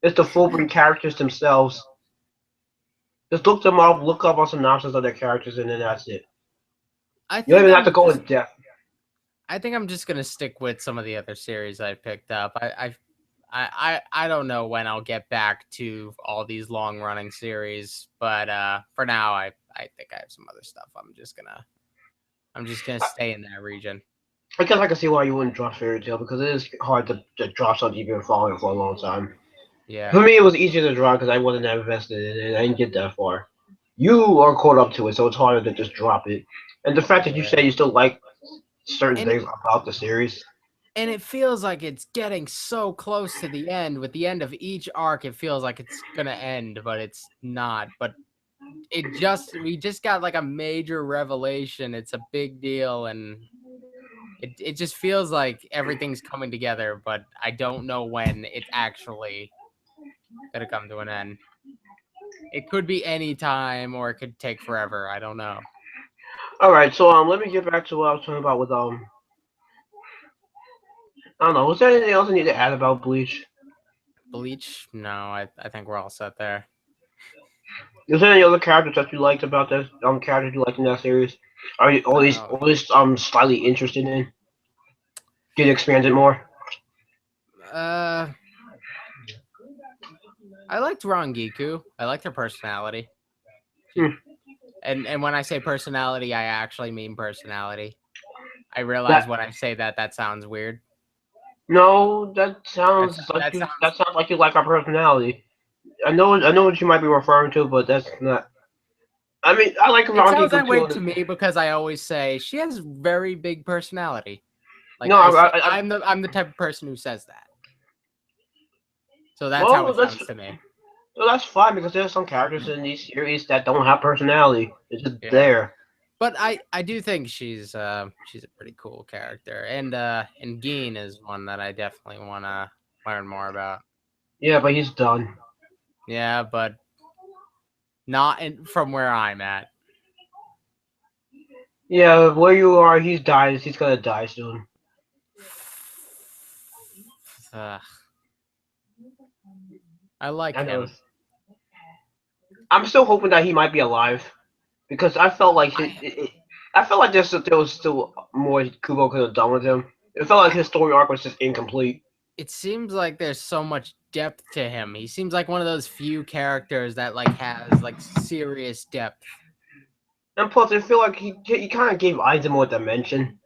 It's the Fulbright characters themselves. Just look them up, look up a synopsis of their characters, and then that's it. I You don't think even have to I'm go just in depth. I think I'm just gonna stick with some of the other series I picked up. I don't know when I'll get back to all these long running series, but for now I think I have some other stuff. I'm just gonna stay in that region. I guess I can see why you wouldn't drop Fairy Tail because it is hard to drop something you've been following for a long time. Yeah. For me, it was easier to draw because I wasn't that invested in it. I didn't get that far. You are caught up to it, so it's harder to just drop it. And the fact that you say Yeah. you still like certain And things about the series, and it feels like it's getting so close to the end. With the end of each arc, it feels like it's gonna end, but it's not. But we just got like a major revelation. It's a big deal, and it just feels like everything's coming together, but I don't know when it's actually gonna come to an end. It could be any time or it could take forever. I don't know. all right. So let me get back to what I was talking about with I don't know. Was there anything else I need to add about Bleach? Bleach? No, I think we're all set there. Is there any other characters that you liked about this characters you liked in that series? Are you Oh, always slightly interested in? Get expanded more? uh, I liked Rangiku. I liked her personality. She, Hmm. and when I say personality, I actually mean personality. I realize That when I say that that sounds weird. no, That's that sounds that sounds like you like our personality. I know what you might be referring to, but that's not. I mean, I like it sounds Rangiku that way too. to me because I always say she has very big personality. Like No, I'm the type of person who says that. So that's how well, it sounds to me. that's fine because there's some characters in these series that don't have personality. It's just Yeah. there. But I do think she's a pretty cool character. And Geen is one that I definitely wanna learn more about. Yeah, but he's done. Yeah, but not from where I'm at. Yeah, where you are, he's died. He's gonna die soon. Ugh, I like I know. him. I'm still hoping that he might be alive because I felt like I I feel like there was still more Kubo could have done with him. It felt like his story arc was just incomplete. It seems like there's so much depth to him. He seems like one of those few characters that like has like serious depth. And plus, I feel like he kind of gave Aizen more dimension.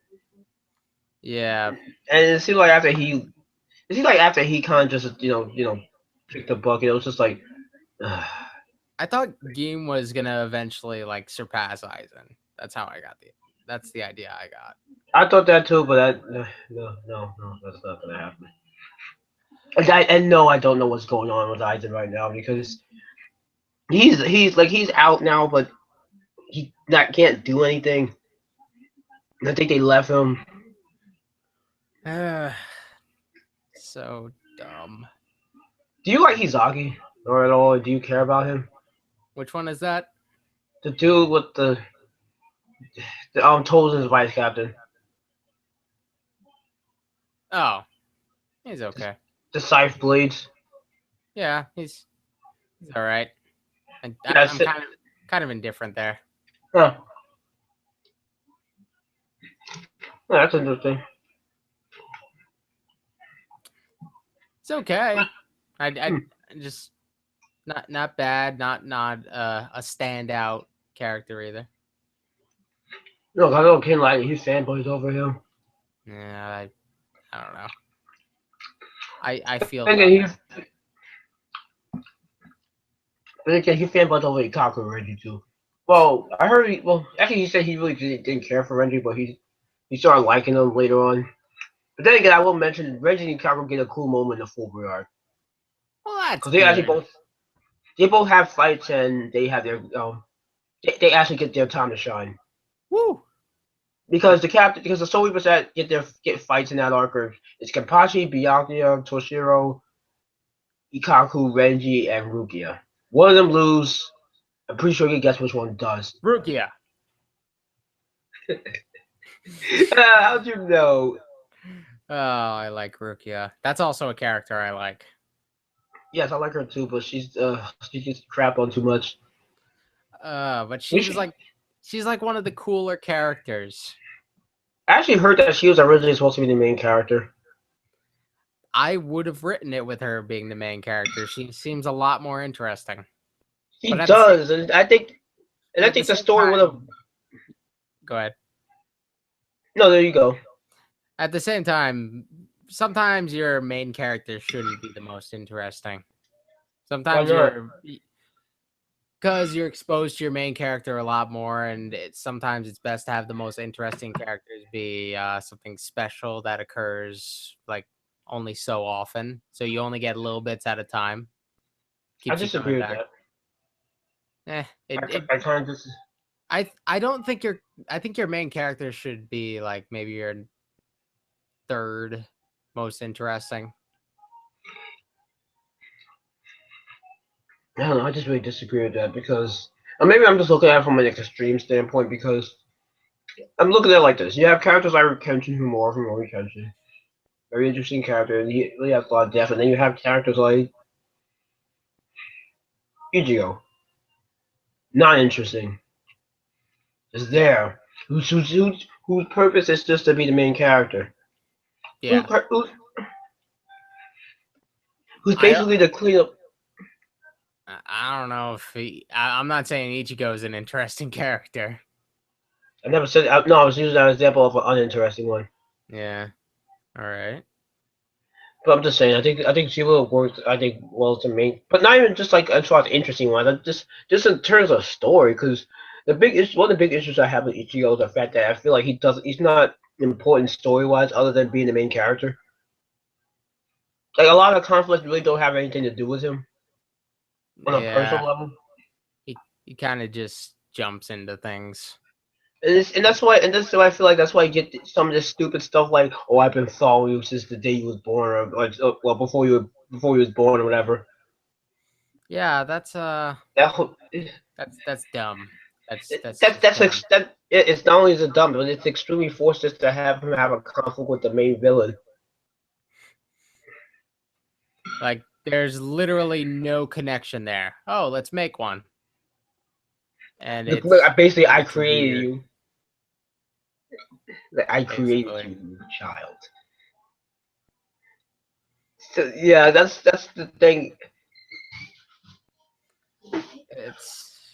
Yeah. And it seemed like after he kind of just picked the bucket, it was just like. I thought Game was gonna eventually like surpass Aizen. That's how I got the. That's the idea I got. I thought that too, but no, that's not gonna happen. And no, I don't know what's going on with Aizen right now because he's out now, but he not can't do anything. I think they left him. So dumb. Do you like Hizaki or at all? Do you care about him? Which one is that? The dude with the Tozen's vice captain. Oh, he's okay. The Scythe Blades. Yeah, he's all right. I'm kind of indifferent there. Huh. Yeah, that's interesting. It's okay. I just not bad. Not a standout character either. No, I don't Ken like his fanboys over him. Yeah, I don't know. I feel Thinking nothing. he fanboys over Ikaku already too. Well, I heard actually he said he really didn't care for Renji, but he started liking him later on. But then again, I will mention Renji and Ikaku get a cool moment in the full arc. Well, that's Because good. they both have fights and they have their they actually get their time to shine. Woo! Because the Soul Reapers that get fights in that arc are it's Kenpachi, Byakuya, Toshiro, Ikaku, Renji, and Rukia. One of them lose. I'm pretty sure you guess which one does. Rukia. How'd you know? Oh, I like Rukia. That's also a character I like. Yes, I like her too, but she gets crap on too much. But she's like one of the cooler characters. I actually heard that she was originally supposed to be the main character. I would have written it with her being the main character. She seems a lot more interesting. She does, and I think the story would have. Go ahead. No, there you go. At the same time, sometimes your main character shouldn't be the most interesting. Sometimes because you're exposed to your main character a lot more, and sometimes it's best to have the most interesting characters be something special that occurs like only so often, so you only get little bits at a time. I disagree with that. I kind of just. I don't think I think your main character should be like maybe your third most interesting. I don't know. I just really disagree with that because, or maybe I'm just looking at it from an extreme standpoint because I'm looking at it like this. You have characters like Kenshin Humor from Ori Kenshin, very interesting character, and he really has a lot of depth. And then you have characters like Ichigo, not interesting. Just there, whose purpose is just to be the main character. Yeah. Who's basically the cleanup. I don't know if I'm not saying Ichigo is an interesting character. I never said. No, I was using that example of an uninteresting one. Yeah. All right. But I'm just saying. I think she will work. I think well as the main, but not even just like as far as interesting one. Just in terms of story, because one of the big issues I have with Ichigo is the fact that I feel like he's not important story wise other than being the main character. Like a lot of conflicts really don't have anything to do with him on a personal level. He kind of just jumps into things. And that's why I feel like that's why you get some of this stupid stuff like, oh, I've been following you since the day you was born, or well before you was born or whatever. Yeah, that's dumb. That's dumb. It's not only is it dumb, but it's extremely forced just to have him have a conflict with the main villain. Like there's literally no connection there. Oh, let's make one. And it's basically I created weird. you. Like, I created basically. you, child. So yeah, that's the thing. It's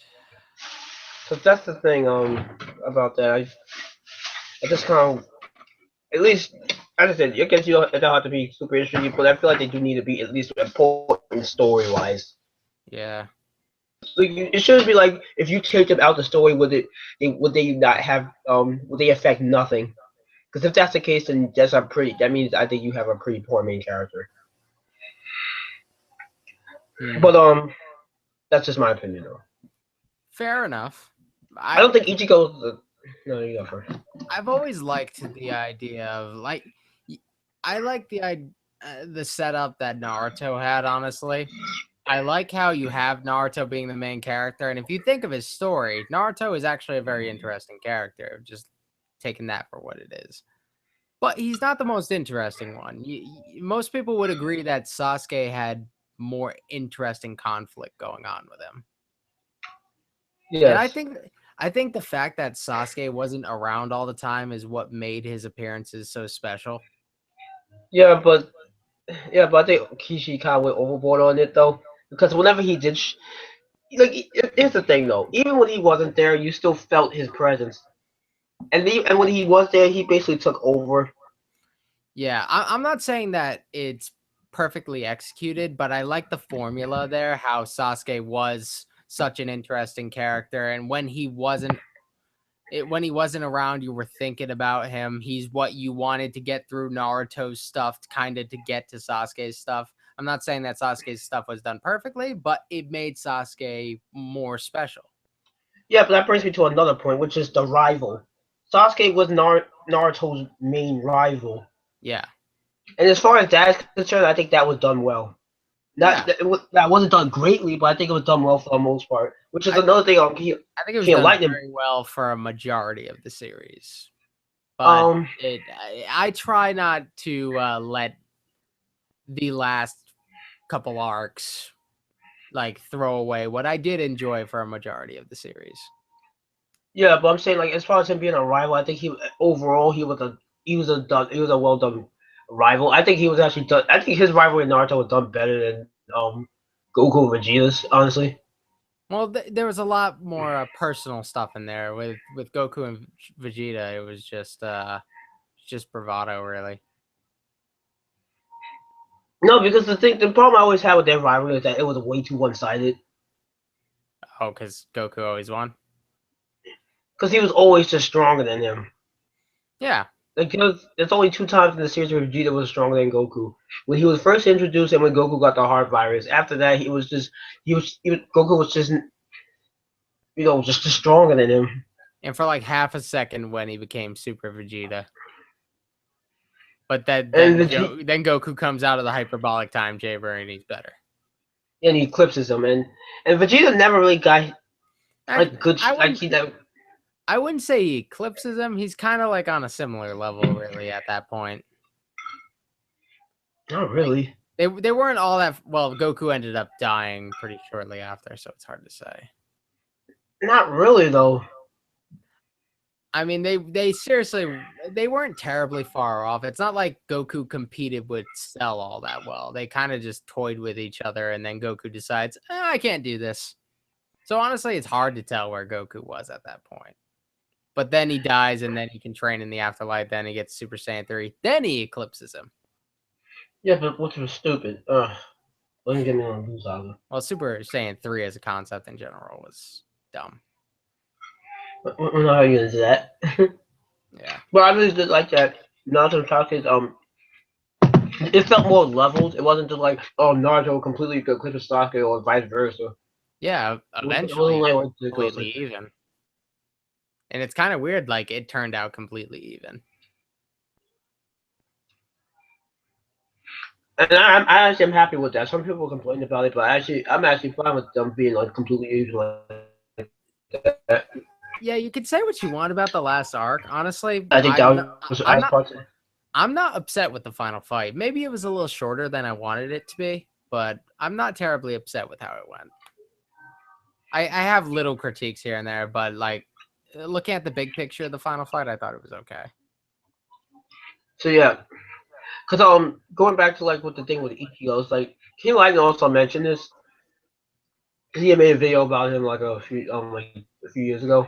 So that's the thing about that. I just kind of at least as I said, I guess you don't have to be super interesting, but I feel like they do need to be at least important story wise. yeah. Like it shouldn't be like if you take them out the story, would they not have would they affect nothing? Because if that's the case, then that means I think you have a pretty poor main character. Hmm. But that's just my opinion though. Fair enough. I I don't think Ichigo. No, you go first. I've always liked the idea of like I like the setup that Naruto had. Honestly, I like how you have Naruto being the main character, and if you think of his story, Naruto is actually a very interesting character. Just taking that for what it is, but he's not the most interesting one. Most people would agree that Sasuke had more interesting conflict going on with him, and Yes. I think the fact that Sasuke wasn't around all the time is what made his appearances so special. Yeah, but I think Kishi kind of went overboard on it though, because whenever he did, here's the thing though. Even when he wasn't there, you still felt his presence, and when he was there, he basically took over. Yeah, I'm not saying that it's perfectly executed, but I like the formula there. How Sasuke was such an interesting character, and when he wasn't around, you were thinking about him. He's what you wanted to get through Naruto's stuff, kind of to get to Sasuke's stuff. I'm not saying that Sasuke's stuff was done perfectly, but it made Sasuke more special. Yeah, but that brings me to another point, which is the rival. Sasuke was Naruto's main rival, Yeah, and as far as that is concerned, I think that was done well. Not yeah. that, that wasn't done greatly, but I think it was done well for the most part. Which is I another thing I think it was he done enlightened. very well for a majority of the series, but Um, I try not to let the last couple arcs like throw away what I did enjoy for a majority of the series. yeah, but I'm saying like as far as him being a rival, I think he overall he was a well done rival. I think he was actually done. I think his rivalry with Naruto was done better than Goku and Vegeta's. Honestly, Well, there was a lot more personal stuff in there with Goku and Vegeta. It was just bravado, really. no, because the problem I always had with their rivalry is that it was way too one sided. Oh, because Goku always won. Because he was always just stronger than him. Yeah, Like there's only two times in the series where Vegeta was stronger than Goku. When he was first introduced and when Goku got the heart virus. After that, Goku was just just stronger than him. and for like half a second when he became Super Vegeta, but And Vegeta Then Goku comes out of the hyperbolic time chamber and he's better. and he eclipses him and Vegeta never really got I like good I like wouldn't he never, I wouldn't say he eclipses him. He's kind of like on a similar level, really, at that point. not Like really. they weren't all that well. Goku ended up dying pretty shortly after, so it's hard to say. Not really though. I mean, they seriously they weren't terribly far off. It's not like Goku competed with Cell all that well. They kind of just toyed with each other, and then Goku decides, I can't do this. So honestly, it's hard to tell where Goku was at that point. But then he dies, and then he can train in the afterlife. Then he gets Super Saiyan 3. Then he eclipses him. Yeah, but which was stupid. Don't get me on Blue Saga. Well, Super Saiyan 3 as a concept in general was dumb. We're not going into that. Yeah. But I really did like that Naruto Sasuke's it felt more leveled. It wasn't just like, oh, Naruto completely eclipsed Sasuke or vice versa. Yeah, It wasn't eventually like it goes completely like that. even. And it's kind of weird, like it turned out completely even. And I actually am happy with that. Some people complain about it, but I'm actually fine with them being like completely even like that. Yeah, you could say what you want about the last arc. Honestly, I think that was I I'm was not part of I'm not upset with the final fight. Maybe it was a little shorter than I wanted it to be, but I'm not terribly upset with how it went. I have little critiques here and there, but like looking at the big picture of the final fight, I thought it was okay. So yeah, cause going back to like with the thing with Ichigo, it's like King Light also mentioned this. He had made a video about him like a few years ago.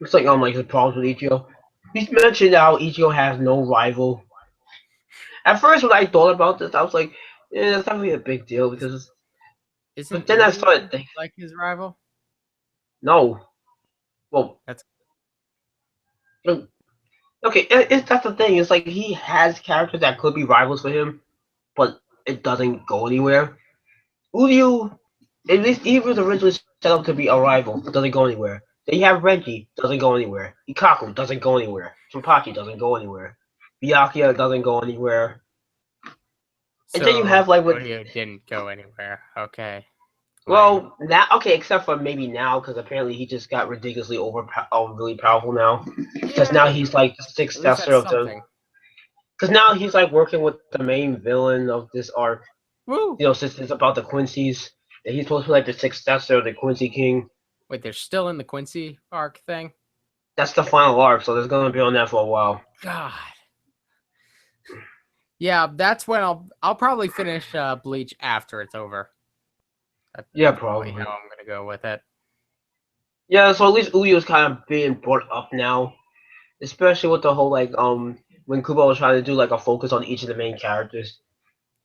It's like the problems with Ichigo. He's mentioned how Ichigo has no rival. At first, when I thought about this, I was like, "Yeah, that's not really a big deal." Because, Isn't but then I started Uyu thinking, like his rival? no, well, That's look, okay, that's the thing. It's like he has characters that could be rivals for him, but it doesn't go anywhere. Uryu, at least he was originally set up to be a rival, doesn't go anywhere. Then you have Renji, doesn't go anywhere. Ikaku doesn't go anywhere. Jinpachi doesn't go anywhere. Byakuya doesn't go anywhere. And then you so have like with Uyu didn't go anywhere. Okay. Lame. well now okay, except for maybe now because apparently he just got ridiculously really powerful now. Because now Yay! he's like the At least successor that's of the. something. Because now he's like working with the main villain of this arc. Woo! Since it's about the Quincy's, that he's supposed to be like the successor of the Quincy King. Wait, they're still in the Quincy arc thing? That's the final arc, so there's gonna be on that for a while. God. Yeah, that's when I'll probably finish Bleach after it's over. Yeah, That's probably probably. how I'm gonna go with it. Yeah, so at least Uyu's kind of being brought up now, especially with the whole like when Kubo was trying to do like a focus on each of the main characters.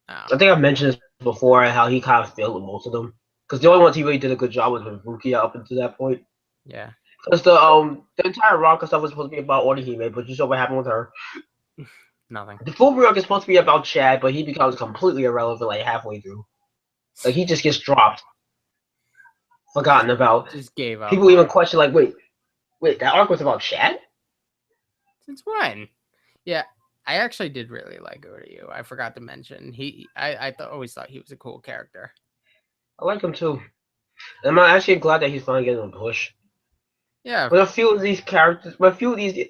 Oh, I think I've mentioned this before how he kind of failed with most of them. Because the only ones he really did a good job with Rukia up until that point. yeah. Because the entire Rocket stuff was supposed to be about Orihime, but you saw what happened with her. Nothing. The full arc is supposed to be about Chad, but he becomes completely irrelevant like halfway through. Like he just gets dropped, forgotten about. Just gave up People on even him. question like, wait, that arc was about Chad? Since when? Yeah, I actually did really like Uryu. I forgot to mention always thought he was a cool character. I like him too. And I'm actually glad that he's finally getting a push. Yeah, But a few of these characters, but a few of these,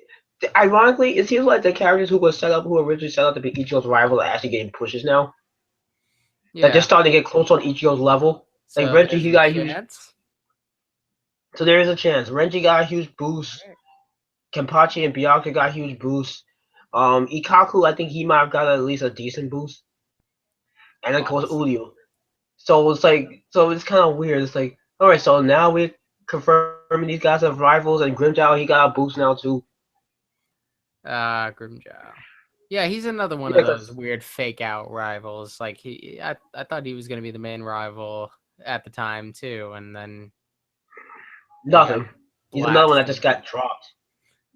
ironically, it seems like the characters who originally set up to be Ichigo's rival, are actually getting pushes now. Like they're yeah. starting to get close on Ichigo's level. Like So Renji, there's he a got a huge. chance. So there is a chance. Renji got a huge boost. All right. Kenpachi and Byakuya got huge boosts. Ikaku, I think he might have got at least a decent boost. And then of Well, course we'll see. Uryu. So it's kind of weird. It's like, all right, so now we're confirming these guys have rivals, and Grimjow he got a boost now too. Grimjow. Yeah, he's another one Yeah, of those cause weird fake out rivals. Like I thought he was gonna be the main rival at the time too, and then he got nothing. He's another one that just blasted. got dropped.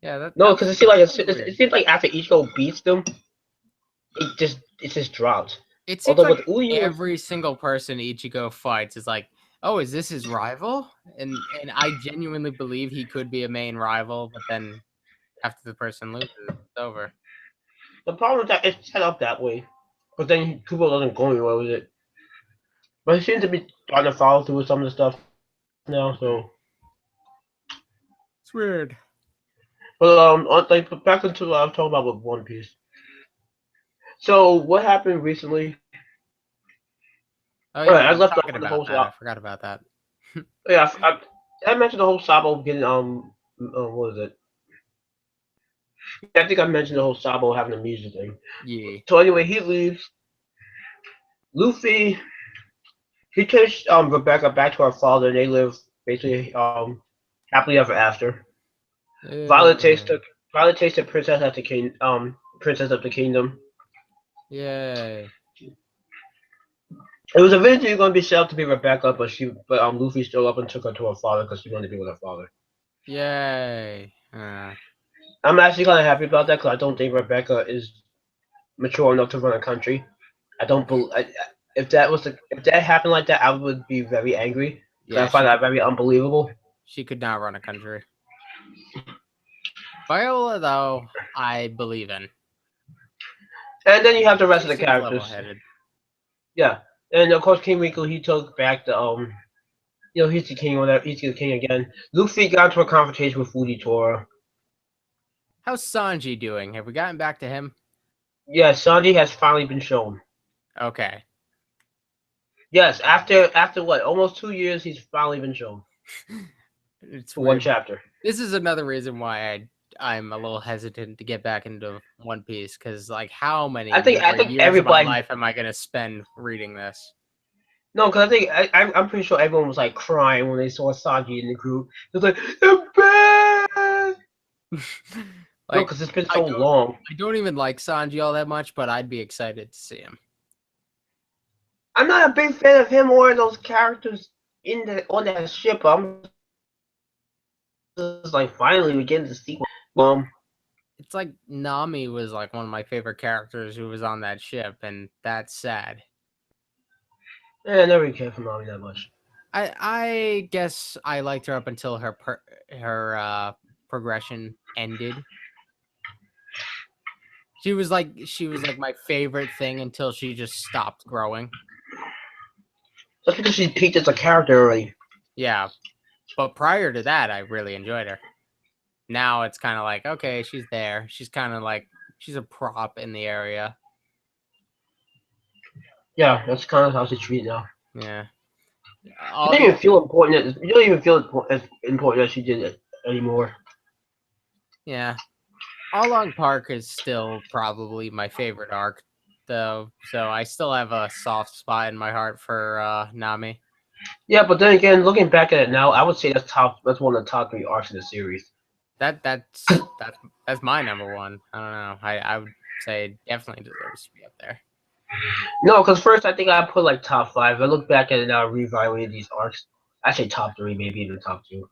Yeah, that No, that because was that was it weird. seems like after Ichigo beats them, it just drops. It seems Although like with Uryu, every single person Ichigo fights is like, oh, is this his rival? And I genuinely believe he could be a main rival, but then after the person loses, it's over. the problem is that it's set up that way, but then Kubo doesn't go anywhere with it. But he seems to be trying to follow through with some of the stuff now. So, Mm. It's weird. but back into what I was talking about with One Piece. So what happened recently? Oh All yeah, right, we I were left off talking on the about whole. that. I forgot about that. Yeah, I mentioned the whole Sabo getting what is it? Yeah, I think I mentioned the whole Sabo having a music thing. Yeah. So anyway, he leaves. Luffy he takes Rebecca back to her father, and they live basically happily ever after. Violet takes Yay. the Violet takes the princess of the kingdom. Yay. It was eventually going to be set up to be Rebecca, but Luffy still up and took her to her father because she wanted to be with her father. Yay. I'm actually kind of happy about that because I don't think Rebecca is mature enough to run a country. I don't believe. If that happened like that, I would be very angry because Yeah, I find that very unbelievable. she could not run a country. Viola though, I believe in. And then you have the rest She of the seems level characters. headed. Yeah, and of course King Rico he took back the he's the king or whatever. He's the king again. Luffy got into a confrontation with Fujitora. How's Sanji doing? Have we gotten back to him? Yeah, Sanji has finally been shown. Okay. Yes, after what almost 2 years, he's finally been shown It's for one weird. chapter. This is another reason why I'm a little hesitant to get back into One Piece because, like, how many I more think years of my everybody. life am I gonna spend reading this? No, because I think I'm pretty sure everyone was like crying when they saw Sanji in the group. It was like the best. No, Like, because it's been I so don't, long. I don't even like Sanji all that much, but I'd be excited to see him. I'm not a big fan of him or those characters in the on that ship. I'm just like finally we get the sequel. It's like Nami was like one of my favorite characters who was on that ship, and that's sad. I never really cared for Nami that much. I guess I liked her up until her progression ended. She was like my favorite thing until she just stopped growing. That's because she's peaked as a character already. Yeah, but prior to that, I really enjoyed her. Now it's kind of like, okay, she's there. She's kind of like she's a prop in the area. Yeah, that's kind of how she's treated now. Yeah. She All doesn't the even feel important. You don't even feel as important as she did anymore. Yeah. All Long Park is still probably my favorite arc, though. So I still have a soft spot in my heart for Nami. Yeah, but then again, looking back at it now, I would say that's one of the top 3 arcs in the series. That's my number one. I don't know. I would say it definitely deserves to be up there. No, because first I think I put like top 5. I look back at it now, reevaluating these arcs. I say top 3, maybe even top 2.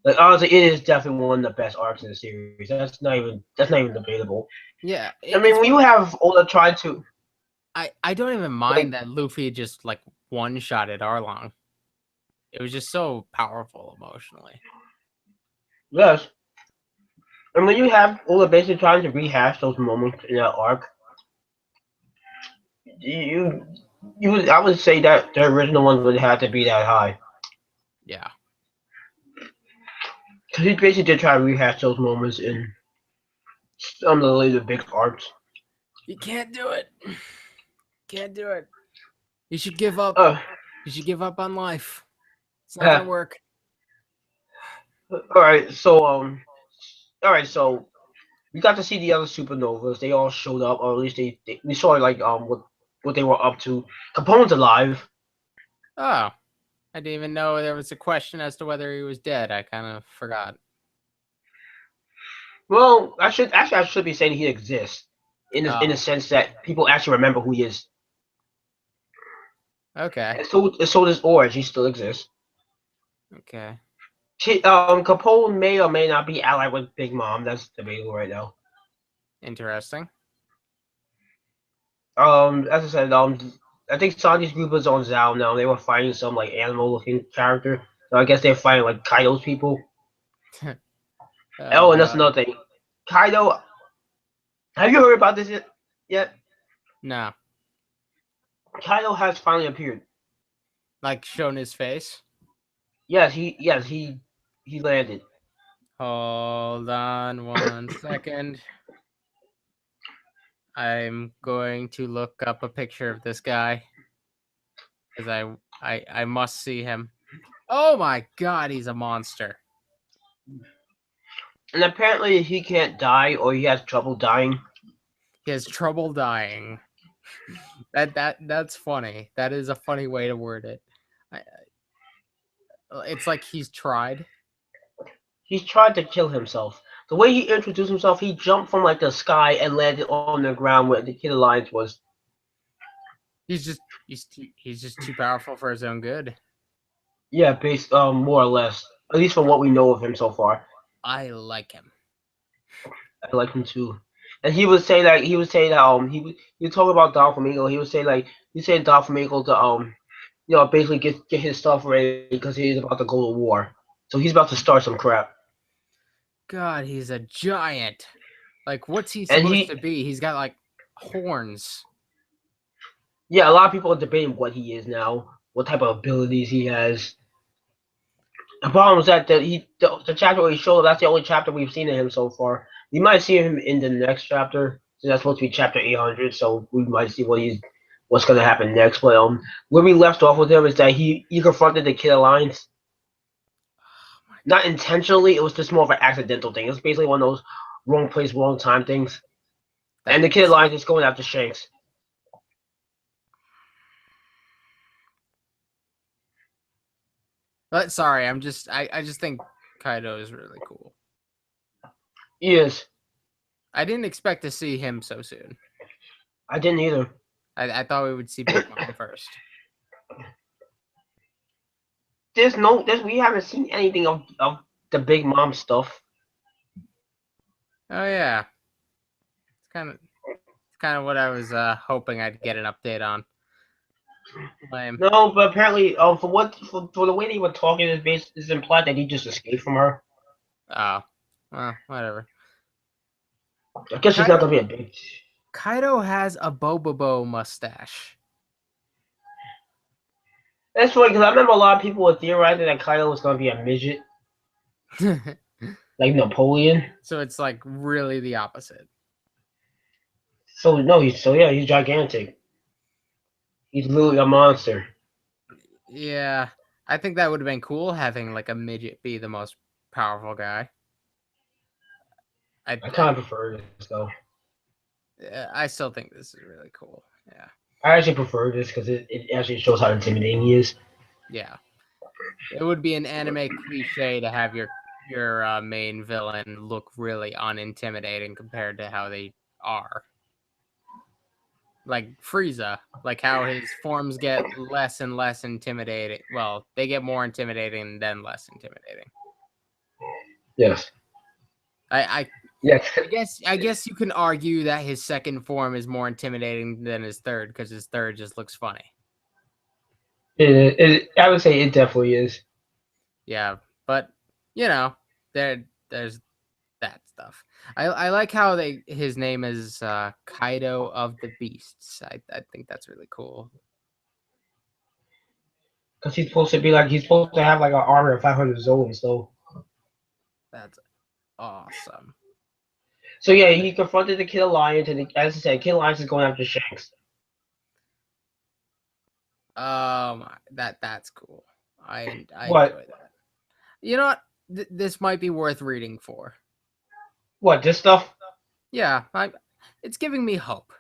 Like honestly, it is definitely one of the best arcs in the series. That's not even debatable. Yeah, I mean, it's when you funny. have Oda trying to I don't even like mind that Luffy just like one shot at Arlong. It was just so powerful emotionally. yes, and when you have Oda basically trying to rehash those moments in that arc, you I would say that the original ones would have to be that high. Yeah. Because he basically did try to rehash those moments in some of the later big arcs. You can't do it. Can't do it. You should give up. Uh, You should give up on life. It's not gonna uh, work. all right, so we got to see the other supernovas. They all showed up, or at least we saw like what they were up to. Capone's alive. Oh, I didn't even know there was a question as to whether he was dead. I kind of forgot. Well, I should be saying he exists in the Oh, sense that people actually remember who he is. okay. And so does Orange. He still exists. Okay. Capone may or may not be allied with Big Mom. That's debatable right now. Interesting. As I said, I think Sanji's group was on Zao now. They were fighting some like animal-looking character. So I guess they're fighting like Kaido's people. Oh Oh, and that's god. another thing. Kaido, have you heard about this yet? No. Kaido has finally appeared. Like shown his face. Yes, he landed. Hold on 1 second. I'm going to look up a picture of this guy because I must see him. Oh my god, he's a monster. And apparently he can't die or he has trouble dying. He has trouble dying. That's funny. That is a funny way to word it. It's like he's tried. He's tried to kill himself. The way he introduced himself, he jumped from like the sky and landed on the ground where the Kid Alliance was. He's just too powerful for his own good. Yeah, based more or less. At least from what we know of him so far. I like him. I like him too. And he would talk about Don Flamingo. He said Don Flamingo to basically get his stuff ready because he's about to go to war. So he's about to start some crap. God, he's a giant. Like, what's he And supposed to be? He's got like horns. yeah, a lot of people are debating what he is now, what type of abilities he has. The problem is that the chapter where he showed up, that's the only chapter we've seen of him so far. We might see him in the next chapter. So that's supposed to be chapter 800, so we might see what's going to happen next. But where we left off with him is that he confronted the Kid Alliance. Oh my Not intentionally, it was just more of an accidental thing. It's basically one of those, wrong place, wrong time things. And the Kid That's Lion is going after Shanks. but sorry, I just think Kaido is really cool. He is. I didn't expect to see him so soon. I didn't either. I thought we would see Big Mom first. We haven't seen anything of the Big Mom stuff. Oh yeah. It's kind of what I was hoping I'd get an update on. Lame. No, but apparently, for the way they were talking, is implied that he just escaped from her. Oh. Well, whatever. I guess she's not Kaido gonna be a big. Kaido has a Bobobo mustache. That's funny because I remember a lot of people were theorizing that Kaido was gonna be a midget, like Napoleon. So it's like really the opposite. So no, he's gigantic. He's literally a monster. Yeah. I think that would have been cool having like a midget be the most powerful guy. I kind of prefer this though. I still think this is really cool. Yeah. I actually prefer this because it actually shows how intimidating he is. Yeah. It would be an anime cliche to have your main villain look really unintimidating compared to how they are. Like Frieza, like how his forms get less and less intimidating. Well, they get more intimidating then less intimidating. Yes. I Yes. I guess you can argue that his second form is more intimidating than his third because his third just looks funny. I would say it definitely is. Yeah, but you know, there's that stuff. I like how his name is Kaido of the Beasts. I think that's really cool. Because he's supposed to have like an armor of 500 zones. That's awesome. So yeah, he confronted the Kid Alliance, and as I said, Kid Alliance is going after Shanks. That's cool. I What? enjoy that. You know what? This might be worth reading for. What? This stuff? Yeah, it's giving me hope.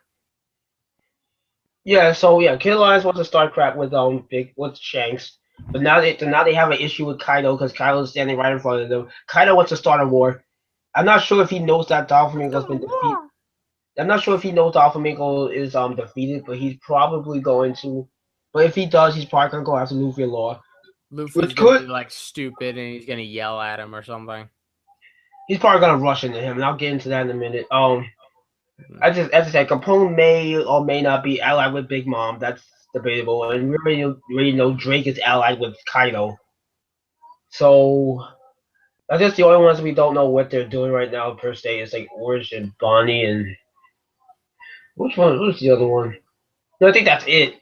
Yeah. So yeah, Kid Alliance wants to start crap with Shanks, but now they have an issue with Kaido because Kaido's standing right in front of them. Kaido wants to start a war. I'm not sure if he knows that Doflamingo's been defeated. I'm not sure if he knows Doflamingo is defeated, but he's probably going to. But if he does, he's probably gonna go after Luffy and Law. Luffy's Which gonna could be like stupid and he's gonna yell at him or something. he's probably gonna rush into him, and I'll get into that in a minute. As I said, Capone may or may not be allied with Big Mom. That's debatable, and we already know Drake is allied with Kaido. So I guess the only ones we don't know what they're doing right now per se is like Orange and Bonnie, and which one? Who's the other one? No, I think that's it.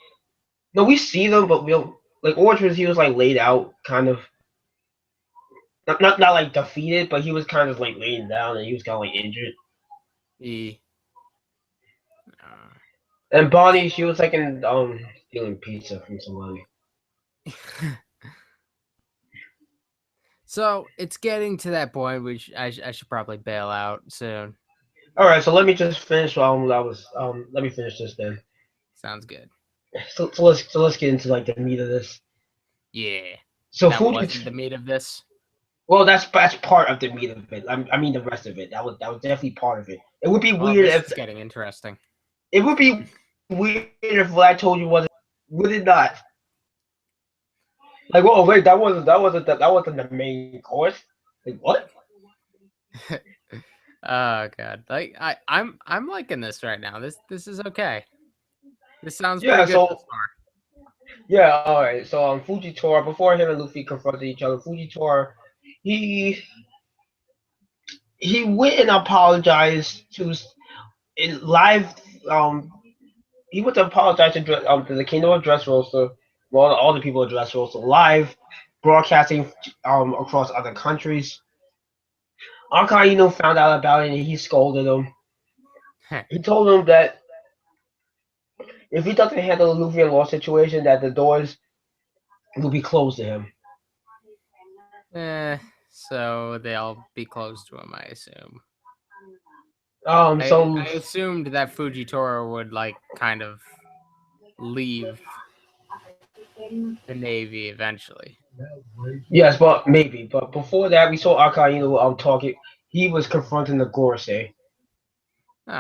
No, we see them, but we don't. Like Orange he was like laid out, kind of. Not like defeated, but he was kind of like laying down, and he was kind of like injured. He, uh, And Bonnie, she was like in stealing pizza from somebody. So it's getting to that point, which I should probably bail out soon. All right, so let me just finish. Let me finish this then. Sounds good. So let's get into like the meat of this. Yeah, So that Fuji, wasn't the meat of this. well, that's part of the meat of it. I mean the rest of it. That was definitely part of it. It would be Well, weird this if is getting interesting. it would be weird if what I told you wasn't. Would it not? Like, oh wait, that wasn't the main course. Like what? Oh god, like I'm liking this right now. This is okay. This sounds pretty Yeah. good so So far. yeah. All right. So Fujitora, before him and Luffy confronted each other, Fujitora, he he went and apologized to in live. He went to apologize to the Kingdom of Dressrosa, well, all the people of Dressrosa live, broadcasting across other countries. Akainu found out about it and he scolded him. He told him that if he doesn't handle the Luffy and Law situation, that the doors will be closed to him. So they'll be close to him, I assume. I So assumed that Fujitora would like kind of leave the Navy eventually. yes, but maybe. But before that, we saw Akainu talking. He was confronting the Gorosei,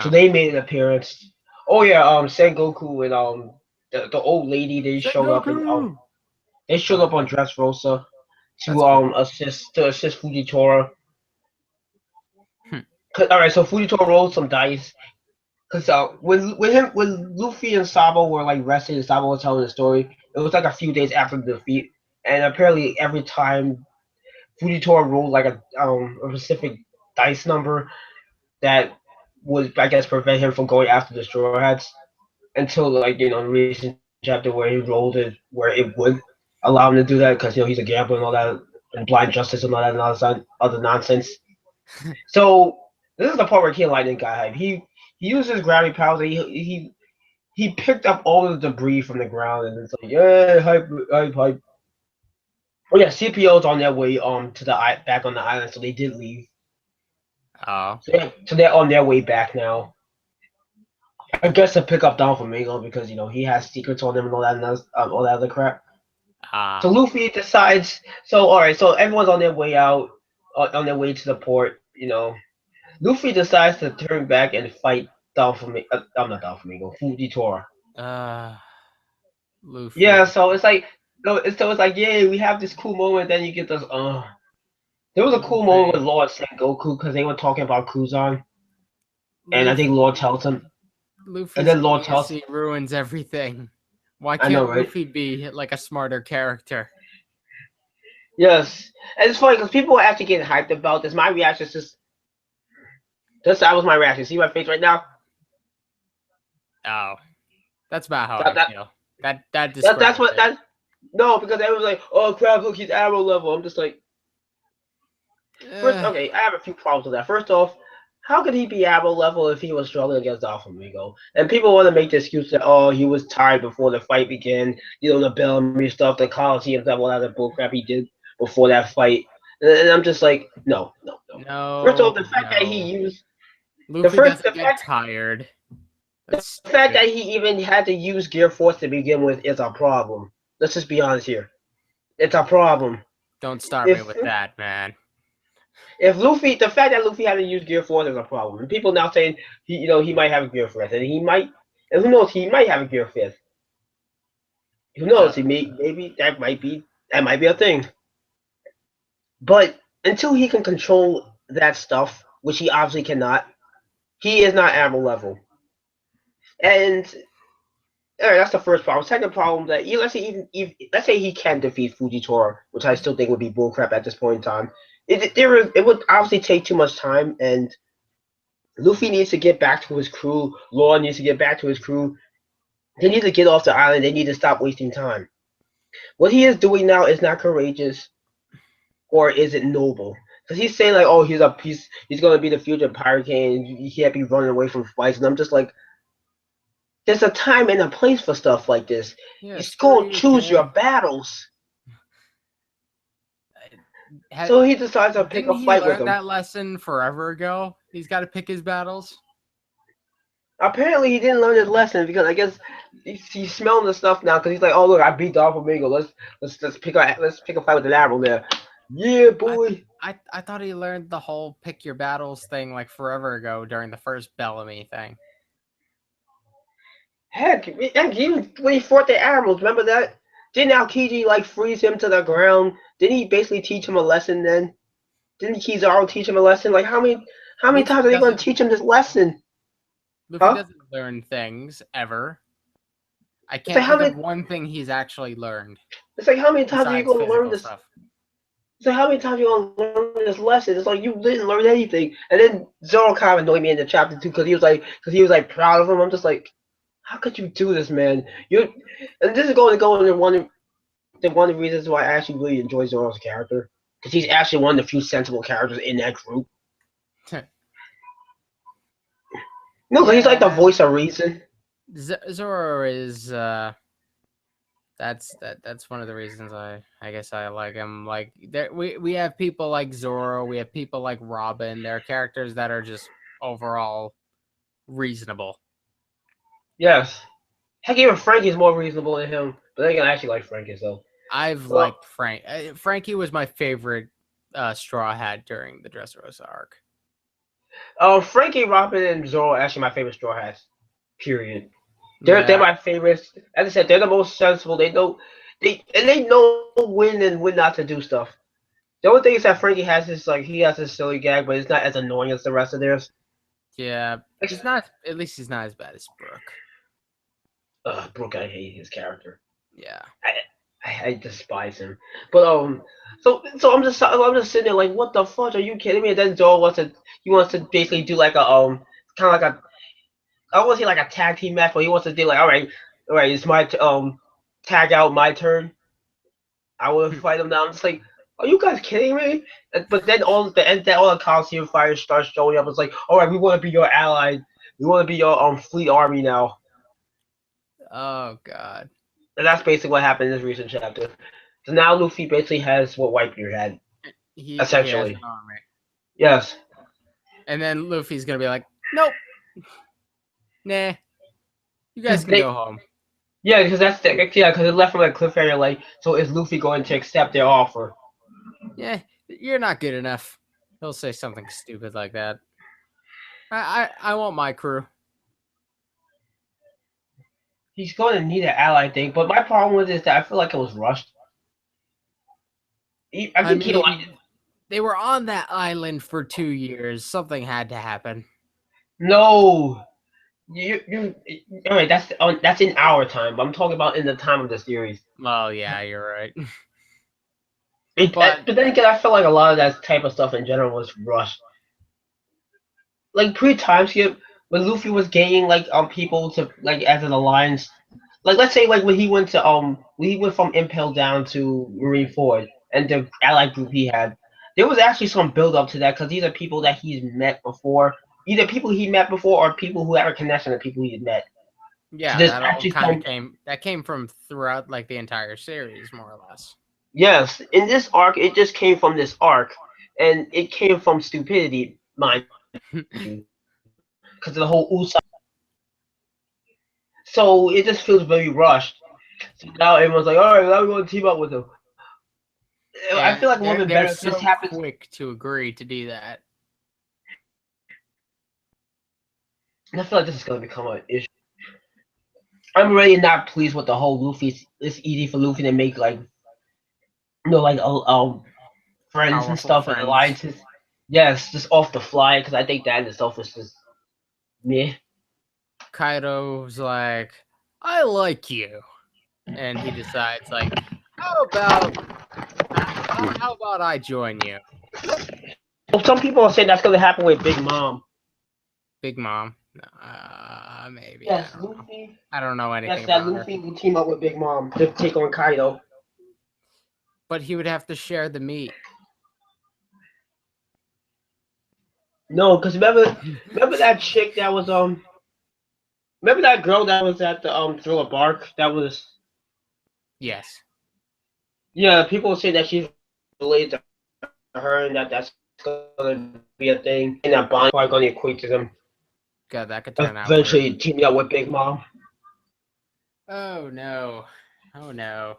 so Oh, they made an appearance. Oh yeah, Sengoku and the old lady they showed up and Sengoku. they showed up on Okay, Dressrosa that's to cool. assist Fujitora. Hmm. All right, so Fujitora rolled some dice. Cause when Luffy and Sabo were like resting and Sabo was telling the story, it was like a few days after the defeat, and apparently every time Fujitora rolled like a specific dice number that would I guess prevent him from going after the Straw Hats until like the recent chapter where he rolled it where it would allow him to do that because he's a gambler and all that and blind justice and all that and other nonsense. So this is the part where King Lightning got hype. He used his gravity powers. He picked up all of the debris from the ground and it's like yeah hype hype hype. Oh yeah, CPO's on their way to the back on the island, so they did leave. Oh, So they're on their way back now. I guess to pick up Don Flamingo because he has secrets on him and all that other crap. So ah, Luffy decides. So all right, so everyone's on their way out, on their way to the port. Luffy decides to turn back and fight Don Flamingo. I'm not Don Flamingo. Fujitora. uh, Yeah, Luffy. so it's like no, it's like yeah, we have this cool moment. Then you get this. There was a cool moment with Luffy. Lord Sengoku because they were talking about Kuzan, and I think Lord Luffy. tells him, and Luffy's then Lord tells, idiocy ruins everything. Why I know, can't right? Luffy be like a smarter character? Yes, and it's funny because people are actually getting hyped about this. My reaction is just that was my reaction. See my face right now? Oh, that's about how That I that, feel. That that's describes what it. that. No, because everyone's like, oh crap, look, he's arrow level. I'm just like, first, Uh, okay, I have a few problems with that. First off, how could he be arrow level if he was struggling against Alpha Amigo? And people want to make the excuse that oh, he was tired before the fight began. The Bellamy stuff, the Coliseum stuff, all that bullcrap he did before that fight. And I'm just like, no, no, no. First no, off, the fact that he no. used Luffy the doesn't get fact tired. That's the fact stupid. that he even had to use Gear Force to begin with is a problem. Let's just be honest here. It's a problem. Don't start me If with that, man. if Luffy, the fact that Luffy had to use Gear Force is a problem. And people now saying he might have a Gear Fifth, and he might, and who knows, he might have a Gear Fifth. Who knows? He maybe that might be a thing. But until he can control that stuff, which he obviously cannot, he is not Admiral level. And that's the first problem. Second problem that let's say let's say he can defeat Fujitora, which I still think would be bullcrap at this point in time. It would obviously take too much time, and Luffy needs to get back to his crew. Law needs to get back to his crew. They need to get off the island. They need to stop wasting time. What he is doing now is not courageous, or is it noble? Because he's saying like, oh, he's going to be the future pirate king. He can't be running away from fights. And I'm just like, there's a time and a place for stuff like this. Yeah, You screw go you, choose your kid. battles. Ha- So he decides to pick Didn't a he fight with learn him. that lesson forever ago? He's got to pick his battles. Apparently, he didn't learn his lesson because I guess he's smelling the stuff now. Because he's like, "Oh look, I beat Dolph Amigo. Let's pick a fight with the admiral there." Yeah, I boy. I thought he learned the whole pick your battles thing like forever ago during the first Bellamy thing. Heck, even when he fought the admirals, remember that? Didn't Aokiji like freeze him to the ground? Didn't he basically teach him a lesson then? Didn't Kizaru teach him a lesson? Like how many Luffy times are they going to doesn't teach him this lesson? Luffy Huh? doesn't learn things ever. I It's like can't how think of many one thing he's actually learned it's like how many times are you besides going to learn physical this? stuff. So how many times you gonna learn this lesson? It's like you didn't learn anything. And then Zoro kind of annoyed me in the chapter too because he was like proud of him. I'm just like, how could you do this, man? You and this is going to go into one of the reasons why I actually really enjoy Zoro's character because he's actually one of the few sensible characters in that group. No, because he's like the Yeah, voice of reason. Zoro is that's one of the reasons I guess I like him. Like there we have people like Zoro, we have people like Robin. There are characters that are just overall reasonable. Yes. Heck, even Frankie's more reasonable than him. But then again, I actually like Frankie, so. I've Well, liked Frank. Frankie was my favorite Straw Hat during the Dressrosa arc. Frankie, Robin, and Zoro are actually my favorite Straw Hats. Period. They're Yeah, my favorites. As I said, they're the most sensible. They know when and when not to do stuff. The only thing is that Frankie has this he has this silly gag, but it's not as annoying as the rest of theirs. yeah. He's not. At least he's not as bad as Brooke. Brooke, I hate his character. Yeah. I despise him. But so I'm just sitting there like, what the fuck? Are you kidding me? And then Joel wants to basically do like a kind of like a I don't want to say like a tag team match, but he wants to do like, all right, it's my tag out my turn. I will fight him now. I'm just like, are you guys kidding me? But then all the Coliseum fighters start showing up. It's like, all right, we want to be your ally. We want to be your fleet army now. Oh God. And that's basically what happened in this recent chapter. So now Luffy basically has what Whitebeard had, He has an essentially. army, Yes. and then Luffy's gonna be like, nope, nah, you guys Because can go home. yeah, because it left from a cliffhanger. Like, so is Luffy going to accept their offer? Yeah, you're not good enough. He'll say something stupid like that. I want my crew. He's going to need an ally thing, but my problem with it is that I feel like it was rushed. I I think he liked it. mean, they were on that island for 2 years. Something had to happen. No, you all right? That's in our time, but I'm talking about in the time of the series. Well, yeah, you're right. But But then again, I feel like a lot of that type of stuff in general was rushed. Like pre-time skip, when Luffy was gaining like people to like as an alliance. Like let's say like when he went from Impel down to Marineford and the allied group he had, there was actually some build up to that because these are people that he's met before, either people he met before or people who have a connection to people he had met. So yeah, there's that all actually kind of some came from throughout like the entire series, more or less. yes. In this arc, it just came from this arc, and it came from stupidity, mind you, because of the whole Usopp. So it just feels very rushed. So now everyone's like, all right, now we want to team up with him. I And feel like it would have been they're better if this so happens. quick to agree to do that. And I feel like this is going to become an issue. I'm really not pleased with the whole Luffy. It's easy for Luffy to make like like friends and Powerful stuff and friends. alliances. Yes, just off the fly because I think that in itself is just meh. Kaido's like, I like you, and he decides like, how about how about I join you, Well, some people are saying that's going to happen with Big Mom. Big Mom? Maybe I Yes, don't know. Luffy. I don't know Yes, anything that about her. Luffy will team up with Big Mom to take on Kaido. But he would have to share the meat. No, because remember that chick that was remember that girl that was at the Thriller Bark that was Yes. yeah people say that she's related to her and that's gonna be a thing and that Bond probably gonna equate to them God, that could turn out weird. eventually teaming up with Big Mom. Oh no. Oh no.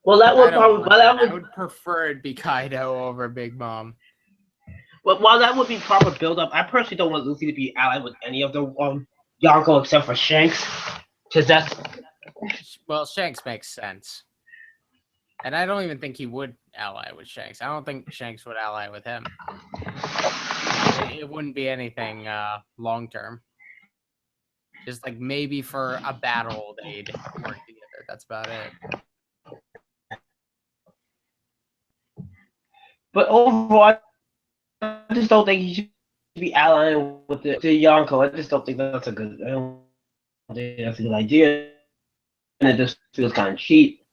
Well, that I would don't probably want that. I would prefer it be Kaido over Big Mom. while that would be proper build up. I personally don't want Luffy to be allied with any of the Yonko except for Shanks, because that's Well, Shanks makes sense. And I don't even think he would ally with Shanks. I don't think Shanks would ally with him. It wouldn't be anything long term. Just like maybe for a battle they'd work together. That's about it. but overall I just don't think he should be allying with the Yonko. I just don't think that's a good. I don't think that's a good idea, and it just feels kind of cheap.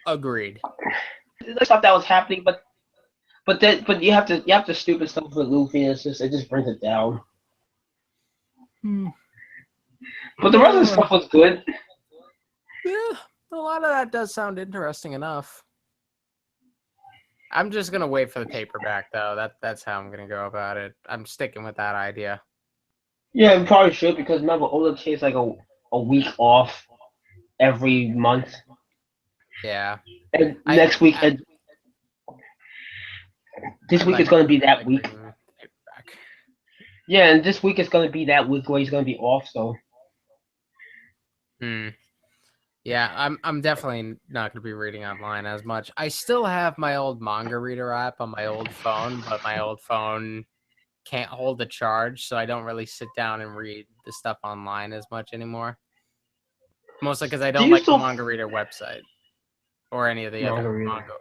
Agreed. The stuff that was happening, but you have to stupid stuff with Luffy. It just brings it down. But the rest of the stuff was good. Yeah, a lot of that does sound interesting enough. I'm just gonna wait for the paperback though. That's how I'm gonna go about it. I'm sticking with that idea. Yeah, we probably should because remember, Ola takes like a week off every month, Yeah, and I next week I, and this I week is like gonna be I that like week. reading the paperback. Yeah, and this week is gonna be that week where he's gonna be off. So Hmm. Yeah, I'm definitely not gonna be reading online as much. I still have my old manga reader app on my old phone, but my old phone can't hold the charge, so I don't really sit down and read the stuff online as much anymore. Mostly because I do don't you like the still manga reader website or any of the other margarita? manga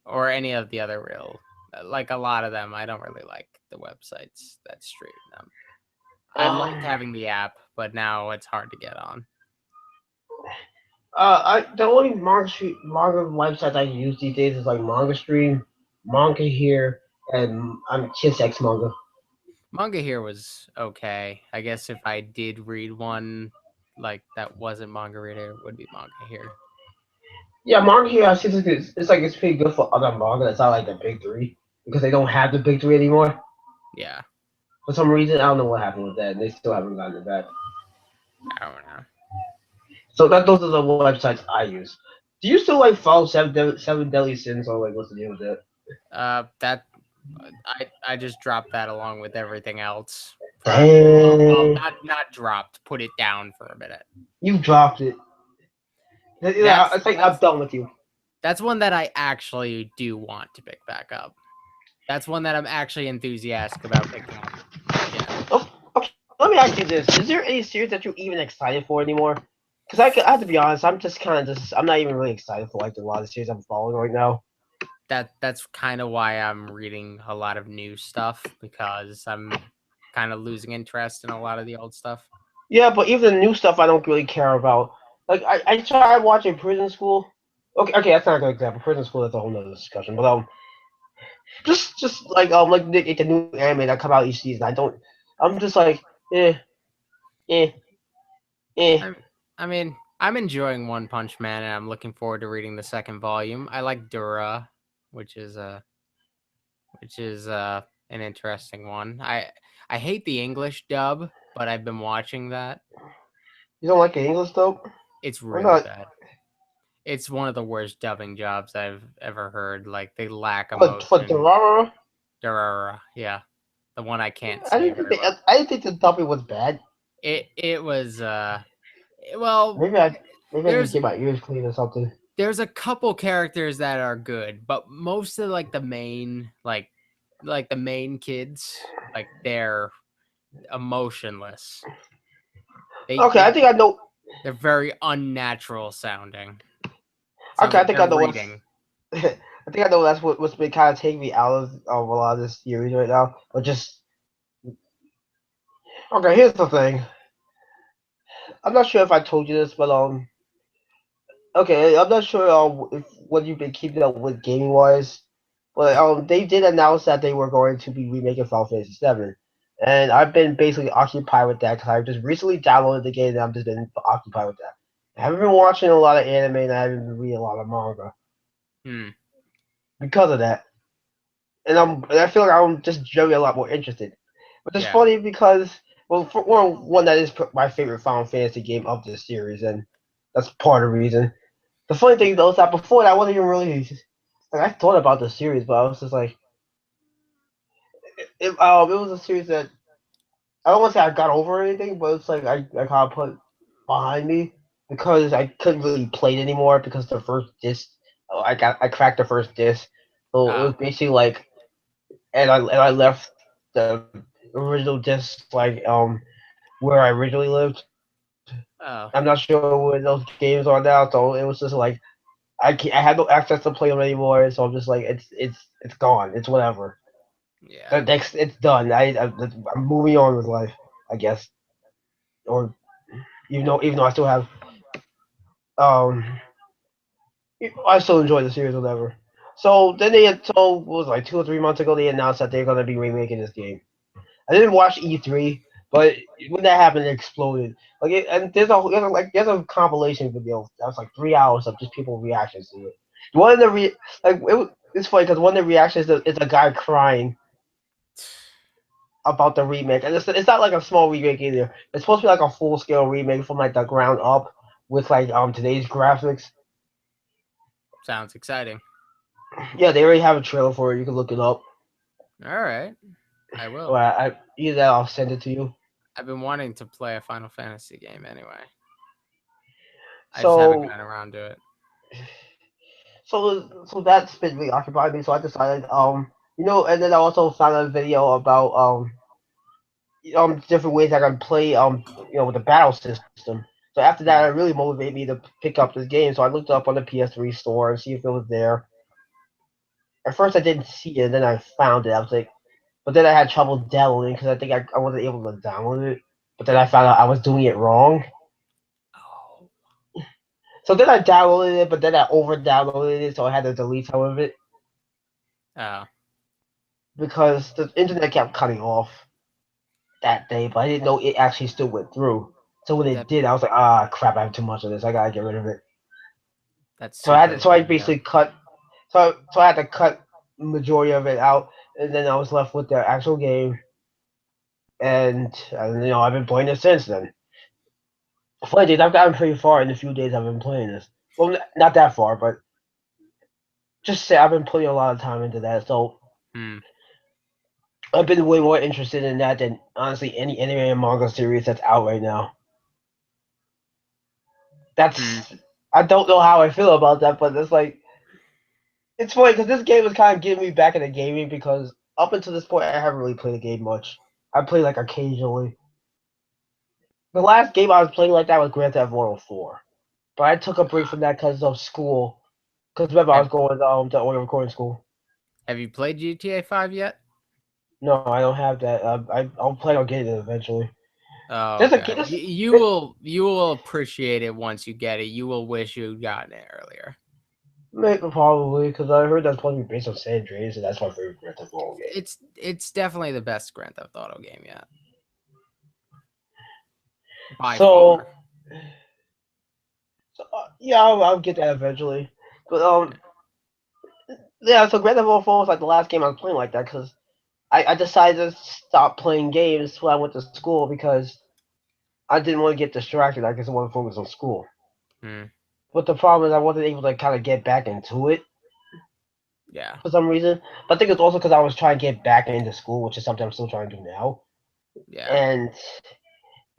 or any of the other real like a lot of them. I don't really like the websites that stream them. I liked Um, having the app, but now it's hard to get on. the only manga websites I use these days is like Manga Stream, Manga Here, and I'm Kiss X Manga. Manga here was okay. I guess if I did read one like that wasn't manga reader, it would be manga here. Yeah, Manga Here, I see it's like it's pretty good for other manga that's not like the big three because they don't have the big three anymore. Yeah, For some reason, I don't know what happened with that, and they still haven't gotten it back. I don't know. So those are the websites I use. Do you still like follow Seven Deadly Sins or like what's the deal with that? That I just dropped that along with everything else for Dang, not dropped, put it down for a minute. you dropped it. That's It's like I'm that's done with you. that's one that I actually do want to pick back up. That's one that I'm actually enthusiastic about picking up again. Oh, okay, let me ask you this: is there any series that you're even excited for anymore? Because I have to be honest, I'm just kind of just I'm not even really excited for like a lot of series I'm following right now. That's kind of why I'm reading a lot of new stuff because I'm kind of losing interest in a lot of the old stuff. Yeah, but even the new stuff I don't really care about. Like I tried watching Prison School. Okay, that's not a good example. Prison School is a whole nother discussion. But just like the new anime that come out each season. I don't. I'm just like eh eh. I'm, I mean, I'm enjoying One Punch Man, and I'm looking forward to reading the second volume. I like Dura, which is an interesting one. I hate the English dub, but I've been watching that. You don't like the English though? It's I'm really not. bad. It's one of the worst dubbing jobs I've ever heard. Like they lack For emotion. Dorara, Durara, yeah, the one I can't say very well. I didn't think the dubbing was bad. It was well, Maybe I need to there's get my ears clean or something. there's a couple characters that are good, but most of like the main like the main kids, like they're emotionless. They Okay, I they think I know. they're very unnatural sounding. Sounds Okay, I like think they're I know what's. reading. I think I know what's been kind of taking me out of a lot of this series right now. But just okay. Here's the thing. I'm not sure if I told you this, but okay, I'm not sure if what you've been keeping up with gaming wise, but they did announce that they were going to be remaking Final Fantasy VII, and I've been basically occupied with that because I just recently downloaded the game and I've just been occupied with that. I haven't been watching a lot of anime and I haven't been reading a lot of manga Hmm. because of that, and I feel like I'm just generally a lot more interested. But it's Yeah. funny because well, for one that is my favorite Final Fantasy game of this series, and that's part of the reason. The funny thing though is that before that I wasn't even really like I thought about the series, but I was just like it was a series that I don't want to say I got over or anything, but it's like I kind of put behind me because I couldn't really play it anymore because the first disc I cracked the first disc, so it Oh. was basically like and I left the original disc like where I originally lived. I'm not Oh. sure where those games are now, so it was just like I had no access to play them anymore, so I'm just like it's gone. It's whatever. Yeah. It's done. I'm moving on with life, I guess. Or even though I still have um I still enjoy the series, or whatever. So then they had told what was it, like 2 or 3 months ago they announced that they're gonna be remaking this game. I didn't watch E3, but when that happened, it exploded. And there's a compilation video that's like 3 hours of just people reactions to it. One of the like It's funny because one of the reactions is a guy crying about the remake, and it's not like a small remake either. It's supposed to be like a full scale remake from like the ground up with like today's graphics. Sounds exciting. Yeah, they already have a trailer for it. You can look it up. All right, I Or will. I either that, I'll send it to you. I've been wanting to play a Final Fantasy game anyway. I just haven't So gotten around to it. so that's been really occupied me. So I decided and then I also found a video about different ways I can play with the battle system. So after that, it Hmm. really motivated me to pick up this game. So I looked it up on the PS3 store and see if it was there. At first, I didn't see it, and then I found it. I was like, but then I had trouble downloading because I think I wasn't able to download it. But then I found out I was doing it wrong. Oh. So then I downloaded it, but then I over downloaded it, so I had to delete some of it Oh. because the internet kept cutting off that day. But I didn't know it actually still went through. So when it That did, I was like, ah, crap! I have too much of this. I gotta get rid of it. that's So I had super to, so I annoying. Yeah. basically cut. So I had to cut majority of it out, and then I was left with the actual game. And I've been playing it since then. Funny thing, I've gotten pretty far in the few days I've been playing this. Well, not that far, but just say I've been putting a lot of time into that. So Hmm. I've been way more interested in that than honestly any anime and manga series that's out right now. Hmm. That's I don't know how I feel about that, but it's funny because this game is kind of getting me back into gaming because up until this point I haven't really played a game much. I play like occasionally. The last game I was playing like that was Grand Theft Auto 4, but I took a break from that because of school. Because remember I Have was going to audio recording school. Have you played GTA 5 yet? No, I don't have that. I'll plan on getting it eventually. Oh, There's a okay. this You will appreciate it once you get it. You will wish you'd gotten it earlier. maybe probably because I heard that's supposed to be based on San Andreas, and that's my favorite Grand Theft Auto game. It's definitely the best Grand Theft Auto game yet, by So, far. yeah, I'll get that eventually. But yeah. So Grand Theft Auto 4 was like the last game I was playing like that because I decided to stop playing games when I went to school because I didn't want to get distracted. I just want to focus on school. Hmm. But the problem is I wasn't able to kind of get back into it Yeah. for some reason. But I think it's also because I was trying to get back into school, which is something I'm still trying to do now. Yeah. And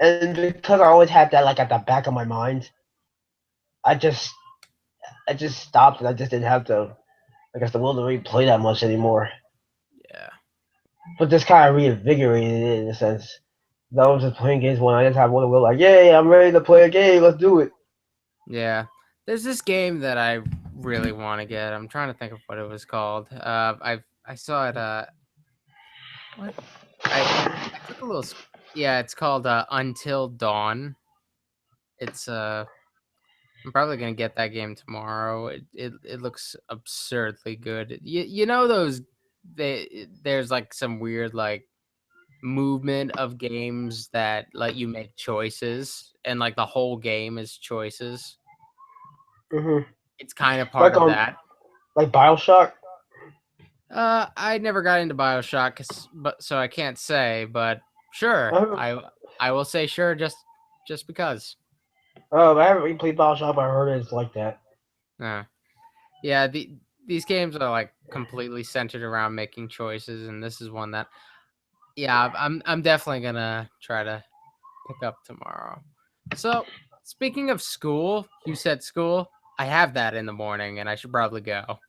and because I always had that like at the back of my mind, I just I just stopped and I just didn't have the I guess the will to really play that much anymore. Yeah. But this kind of reinvigorated it in a sense. I was just playing games when I just have one will like, yay, I'm ready to play a game, let's do it. Yeah. There's this game that I really want to get. I'm trying to think of what it was called. I saw it. What I took a little. Yeah, it's called Until Dawn. It's I'm probably gonna get that game tomorrow. It looks absurdly good. You know those there's like some weird like movement of games that let you make choices and like the whole game is choices. hmm It's kind of part Like of that. like Bioshock. I never got into BioShock, but so I can't say, but sure, I haven't, I will say sure just because. I haven't really played Bioshock, but I heard it's like that. Uh, yeah, these games are like completely centered around making choices, and this is one that yeah, I'm definitely gonna try to pick up tomorrow. So speaking of school, you said school. I have that in the morning, and I should probably go.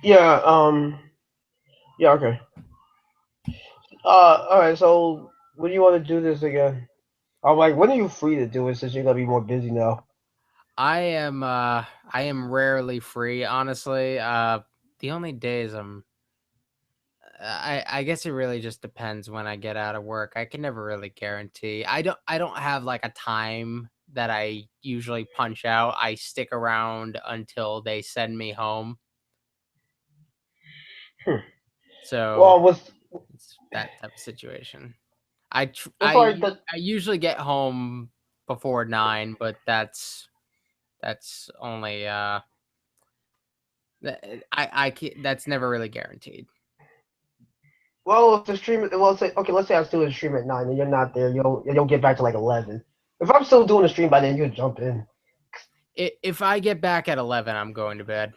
Yeah, yeah, okay. Alright, so when do you want to do this again? I'm like, when are you free to do it since you're gonna be more busy now? I am rarely free, honestly. The only days I guess it really just depends when I get out of work. I can never really guarantee. I don't have like a time that I usually punch out. I stick around until they send me home. Hmm. So Well, with it's that type of situation. with like the I usually get home before 9, but that's only That's never really guaranteed. Well, if the stream, well, say okay, let's say I'm still in stream at 9 and you're not there, you'll get back to like 11. If I'm still doing the stream by then, you'll jump in. If I get back at 11, I'm going to bed.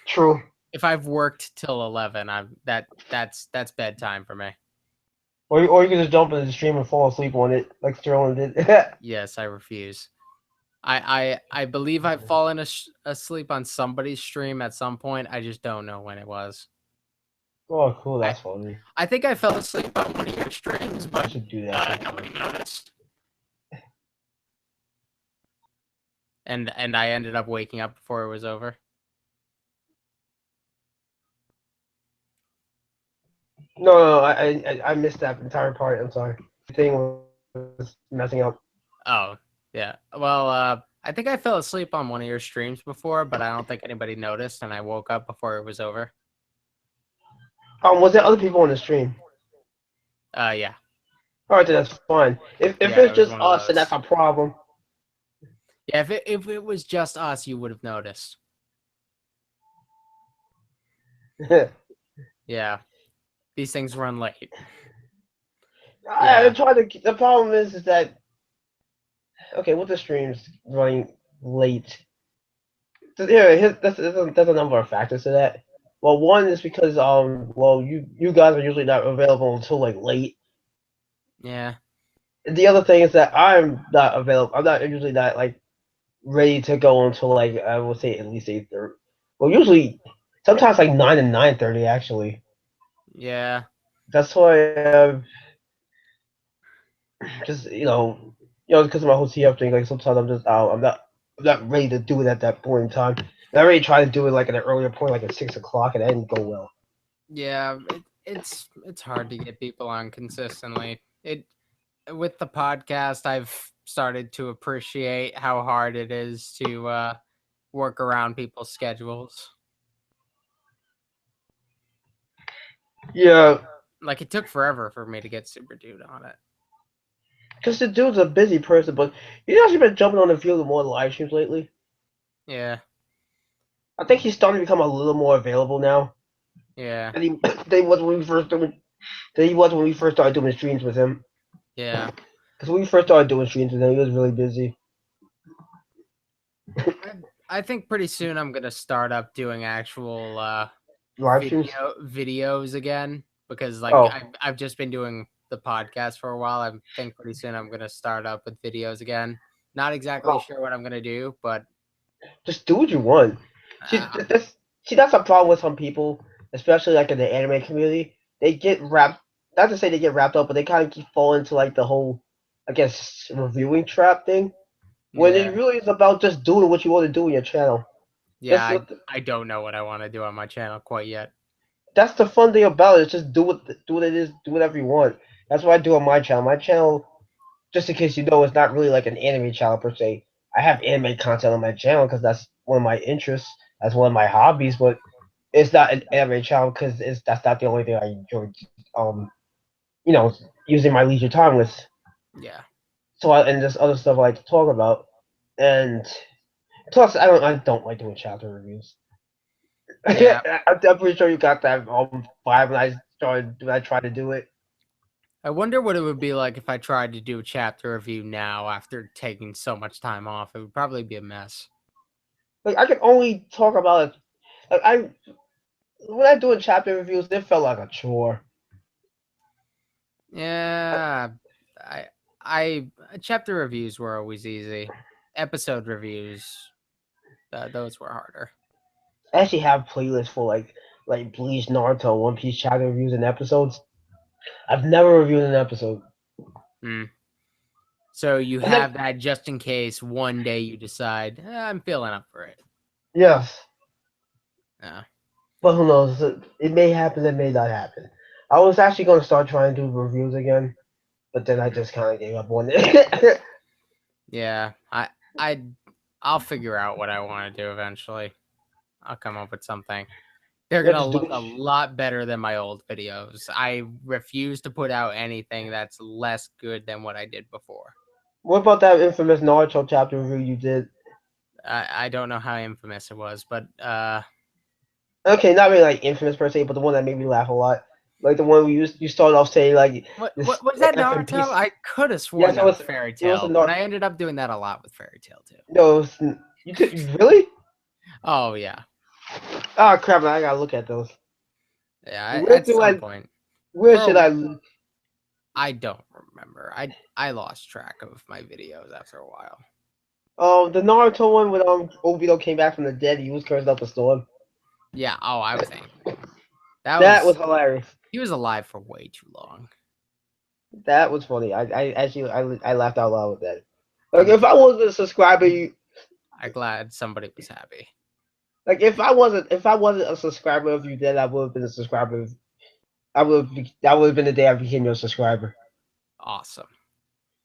True. If I've worked till 11, that's bedtime for me. Or you can just jump into the stream and fall asleep on it, like Sterling did. Yes, I refuse. I believe I've fallen asleep on somebody's stream at some point. I just don't know when it was. Oh, cool, I that's funny. I think I fell asleep on one of your streams, I but should do that nobody sometime. noticed. And I ended up waking up before it was over. No, I missed that entire part. I'm sorry. The thing was messing up. Oh, yeah. Well, I think I fell asleep on one of your streams before, but I don't think anybody noticed, and I woke up before it was over. Was there other people on the stream? Yeah. All right, then that's fine. If Yeah, it's it was just one of us, then those. that's a problem. Yeah, if it was just us, you would have noticed. Yeah. These things run late. I Yeah. try to. The problem is that okay, with the streams running late, there's a number of factors to that. Well, one is because well, you guys are usually not available until like late. Yeah. The other thing is that I'm not available. I'm not usually not like ready to go until like I would say at least 8:30. Well, usually sometimes like 9 and 9:30 actually. Yeah. That's why just because of my whole CF thing. Like sometimes I'm just I'm not ready to do it at that point in time. And I already tried to do it like at an earlier point, like at 6 o'clock, and that didn't go well. Yeah. It's hard to get people on consistently. It With the podcast, I've started to appreciate how hard it is to work around people's schedules. Yeah, Like it took forever for me to get Super Dude on it. because the dude's a busy person, but he's actually been jumping on a few of the more live streams lately. Yeah. I think he's starting to become a little more available now. Yeah. And he, than he was when we first doing, than he was when we first started doing streams with him. Yeah. Because when we first started doing streams with him, he was really busy. I, I think pretty soon I'm gonna start up doing actual Live streams? videos again because like Oh, I've just been doing the podcast for a while. I think pretty soon I'm gonna start up with videos again. Not exactly oh, sure what I'm gonna do, but just do what you want. See, uh, that's a problem with some people, especially like in the anime community. They get wrapped. Not to say they get wrapped up, but they kind of keep falling into like the whole, I guess, reviewing trap thing. When yeah, it really is about just doing what you want to do in your channel. yeah. That's what I don't know what I want to do on my channel quite yet. that's the fun thing about it. Is just do what it is, do whatever you want. That's what I do on my channel. My channel, just in case you know, it's not really like an anime channel per se. I have anime content on my channel because that's one of my interests. That's one of my hobbies, but it's not an anime channel because that's not the only thing I enjoy. Um, you know, using my leisure time with. Yeah, And there's other stuff I like to talk about, and plus I don't like doing chapter reviews. yeah. I'm pretty sure you got that vibe when I tried to do it. I wonder what it would be like if I tried to do a chapter review now after taking so much time off. It would probably be a mess. Like I can only talk about it. Like I when I doing chapter reviews, it felt like a chore. Yeah, I I chapter reviews were always easy. Episode reviews, those were harder. I actually have playlists for like Bleach, Naruto, One Piece chapter reviews and episodes. I've never reviewed an episode. Hmm. So you I never, have that just in case one day you decide I'm feeling up for it. yes, Yeah, but who knows? It may happen. It may not happen. I was actually going to start trying to do reviews again, but then I hmm. just kind of gave up on it. Yeah. I I'll figure out what I want to do eventually. I'll come up with something. They're Yeah, gonna just do look it. a lot better than my old videos. I refuse to put out anything that's less good than what I did before. What about that infamous Naruto chapter review you did? I don't know how infamous it was, but Okay, not really like infamous per se, but the one that made me laugh a lot. Like the one you started off saying like What this was that FMP. Naruto? I could have sworn Yes, that was Fairy it was a Tale, but not I ended up doing that a lot with Fairy Tale too. no. It was, really? Oh yeah, Oh crap! I gotta look at those. yeah. Where At do some I? point, Where for should a, I? I don't remember. I lost track of my videos after a while. The Naruto one when Obito came back from the dead, he was cursed up a storm. Yeah. Oh, I was angry. That That was was hilarious. he was alive for way too long. That was funny. I actually I laughed out loud with that. Like Me if too. I wasn't a subscriber, you I'm glad somebody was happy. like if I wasn't a subscriber of you, then I would have been a subscriber. That would have been the day I became your subscriber. Awesome.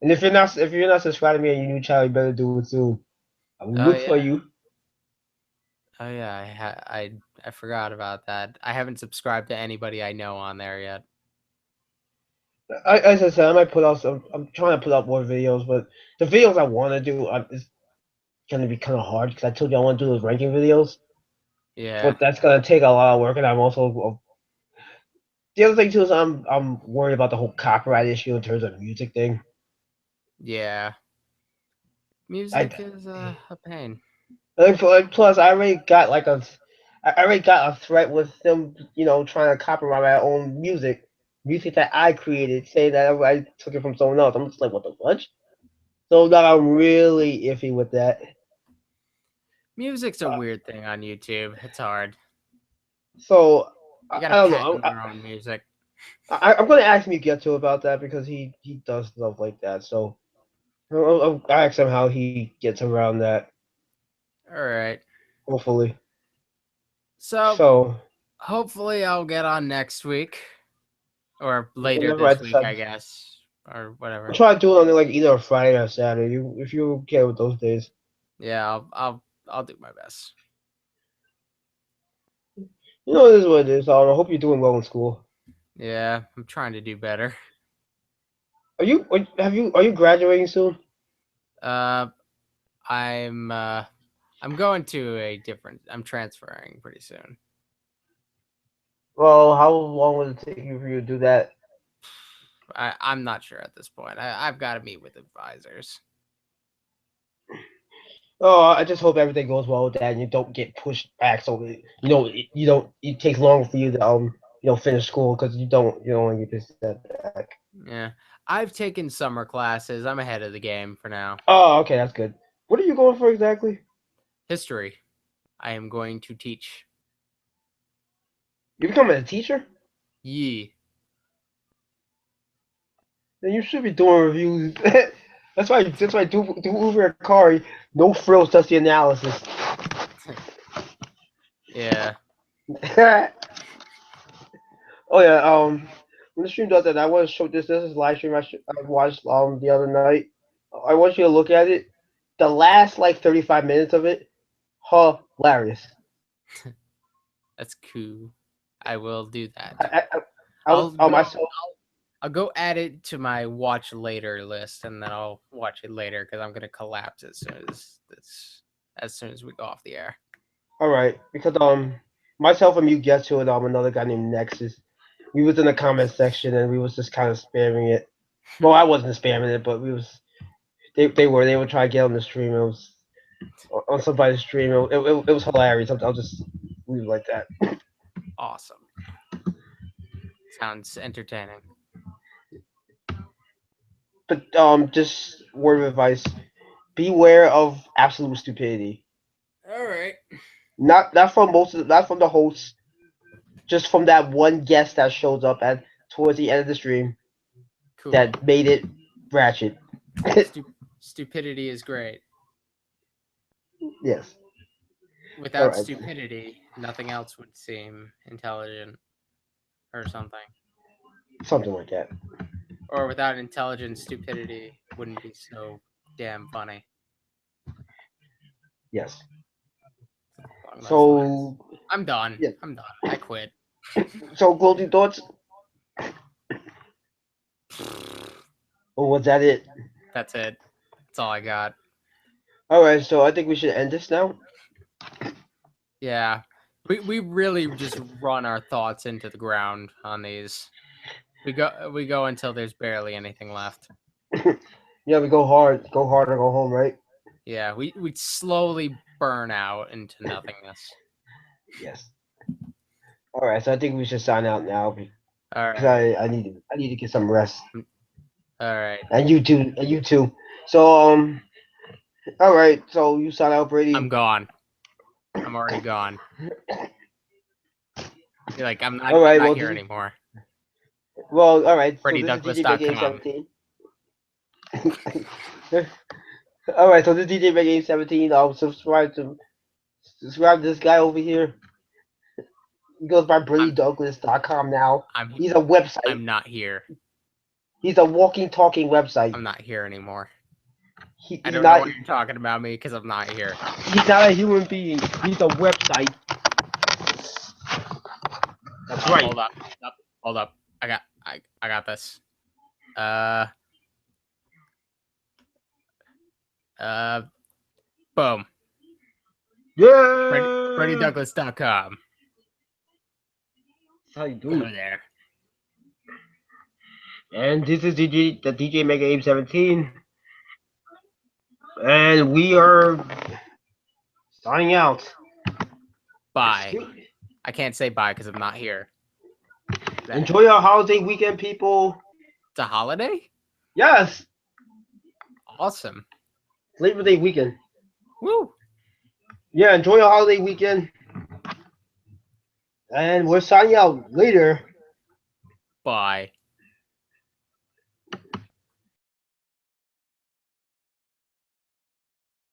And if you're not subscribing to me and you new child, you better do it soon. I will Oh look yeah. for you. Oh yeah. I forgot about that. I haven't subscribed to anybody I know on there yet. As I said, I might put out some. I'm trying to put out more videos, but the videos I want to do is gonna be kind of hard because I told you I want to do those ranking videos, Yeah. but that's gonna take a lot of work, and I'm also the other thing too is I'm worried about the whole copyright issue in terms of music thing. Yeah. I Music is a pain. plus I already got I already got a threat with them, trying to copyright my own music that I created, saying that I took it from someone else. I'm just like, what the fudge? So now I'm really iffy with that. Music's a Uh, weird thing on YouTube. It's hard. so You I gotta don't know. patent your own music. I'm going to ask Miguel about that because he does stuff like that. So I'll ask him how he gets around that. All right. Hopefully. So So hopefully I'll get on next week or later whenever I this week, decide, I guess, or I'll whatever. try to do it on like either a Friday or Saturday. If you're okay with those days. Yeah, I'll do my best. It is what it is. I hope you're doing well in school. Yeah, I'm trying to do better. Are you graduating soon? Uh, I'm uh, I'm going to a different. I'm transferring pretty soon. Well, how long will it take you for you to do that? I'm not sure at this point. I've got to meet with advisors. Oh, I just hope everything goes well with that, and you don't get pushed back. So you don't. It takes longer for you to finish school because you don't want to get pushed back. Yeah, I've taken summer classes. I'm ahead of the game for now. Oh, okay, that's good. What are you going for exactly? History. I am going to teach. You becoming a teacher? Ye. Then you should be doing reviews. That's why do Uber a car. No frills, just the analysis. Yeah. Oh yeah. When the stream does that, I want to show this. This is live stream I watched the other night. I want you to look at it. The last like 35 minutes of it, hilarious. That's cool. I will do that. I was I'll go. myself. I'll go add it to my watch later list, and then I'll watch it later because I'm gonna collapse as soon as we go off the air. All right, because myself and you get to it. Another guy named Nexus. We was in the comment section and we was just kind of spamming it. Well, I wasn't spamming it, but we was. They were trying to get on the stream. It was on somebody's stream. It was hilarious. I'll just leave it like that. Awesome. Sounds entertaining. But just word of advice: beware of absolute stupidity. All right. Not from the hosts, just from that one guest that shows up at towards the end of the stream Cool. that made it ratchet. Stupidity is great. Yes. All Without right. stupidity, nothing else would seem intelligent or something. Something like that. Or without intelligence, stupidity wouldn't be so damn funny. Yes. Along those lines. So I'm done. yeah. I'm done. I quit. So closing thoughts. Or was that it? That's it. That's all I got. All right. So I think we should end this now. Yeah. We really just run our thoughts into the ground on these. We go until there's barely anything left. Yeah, we go hard or go home, right? Yeah, we slowly burn out into nothingness. Yes. All right, so I think we should sign out now All because right. I need to get some rest. All right. And you too. And you too. So all right. So you sign out, I'm Brady. gone. I'm already gone. You're like I'm All right. not Well, here anymore. all right. So this is DJ Big Game BradyDouglass.com. 17. All right. So this is DJ Big Game 17. Subscribe to this guy over here. He goes by BradyDouglass.com now. He's a website. I'm not here. He's a walking, talking website. I'm not here anymore. I He's don't not, know what you're talking about me because I'm not here. He's not a human being. He's a website. That's right. Hold up. I got this. Boom. Yeah. BradyDouglass.com. That's how you do Go it. there. And this is the DJ Mega Aim 17. And we are signing out. Bye. I can't say bye because I'm not here. Enjoy your holiday weekend, people. It's a holiday? Yes. Awesome. Labor Day weekend. Woo. Yeah, enjoy your holiday weekend. And we're signing out later. Bye.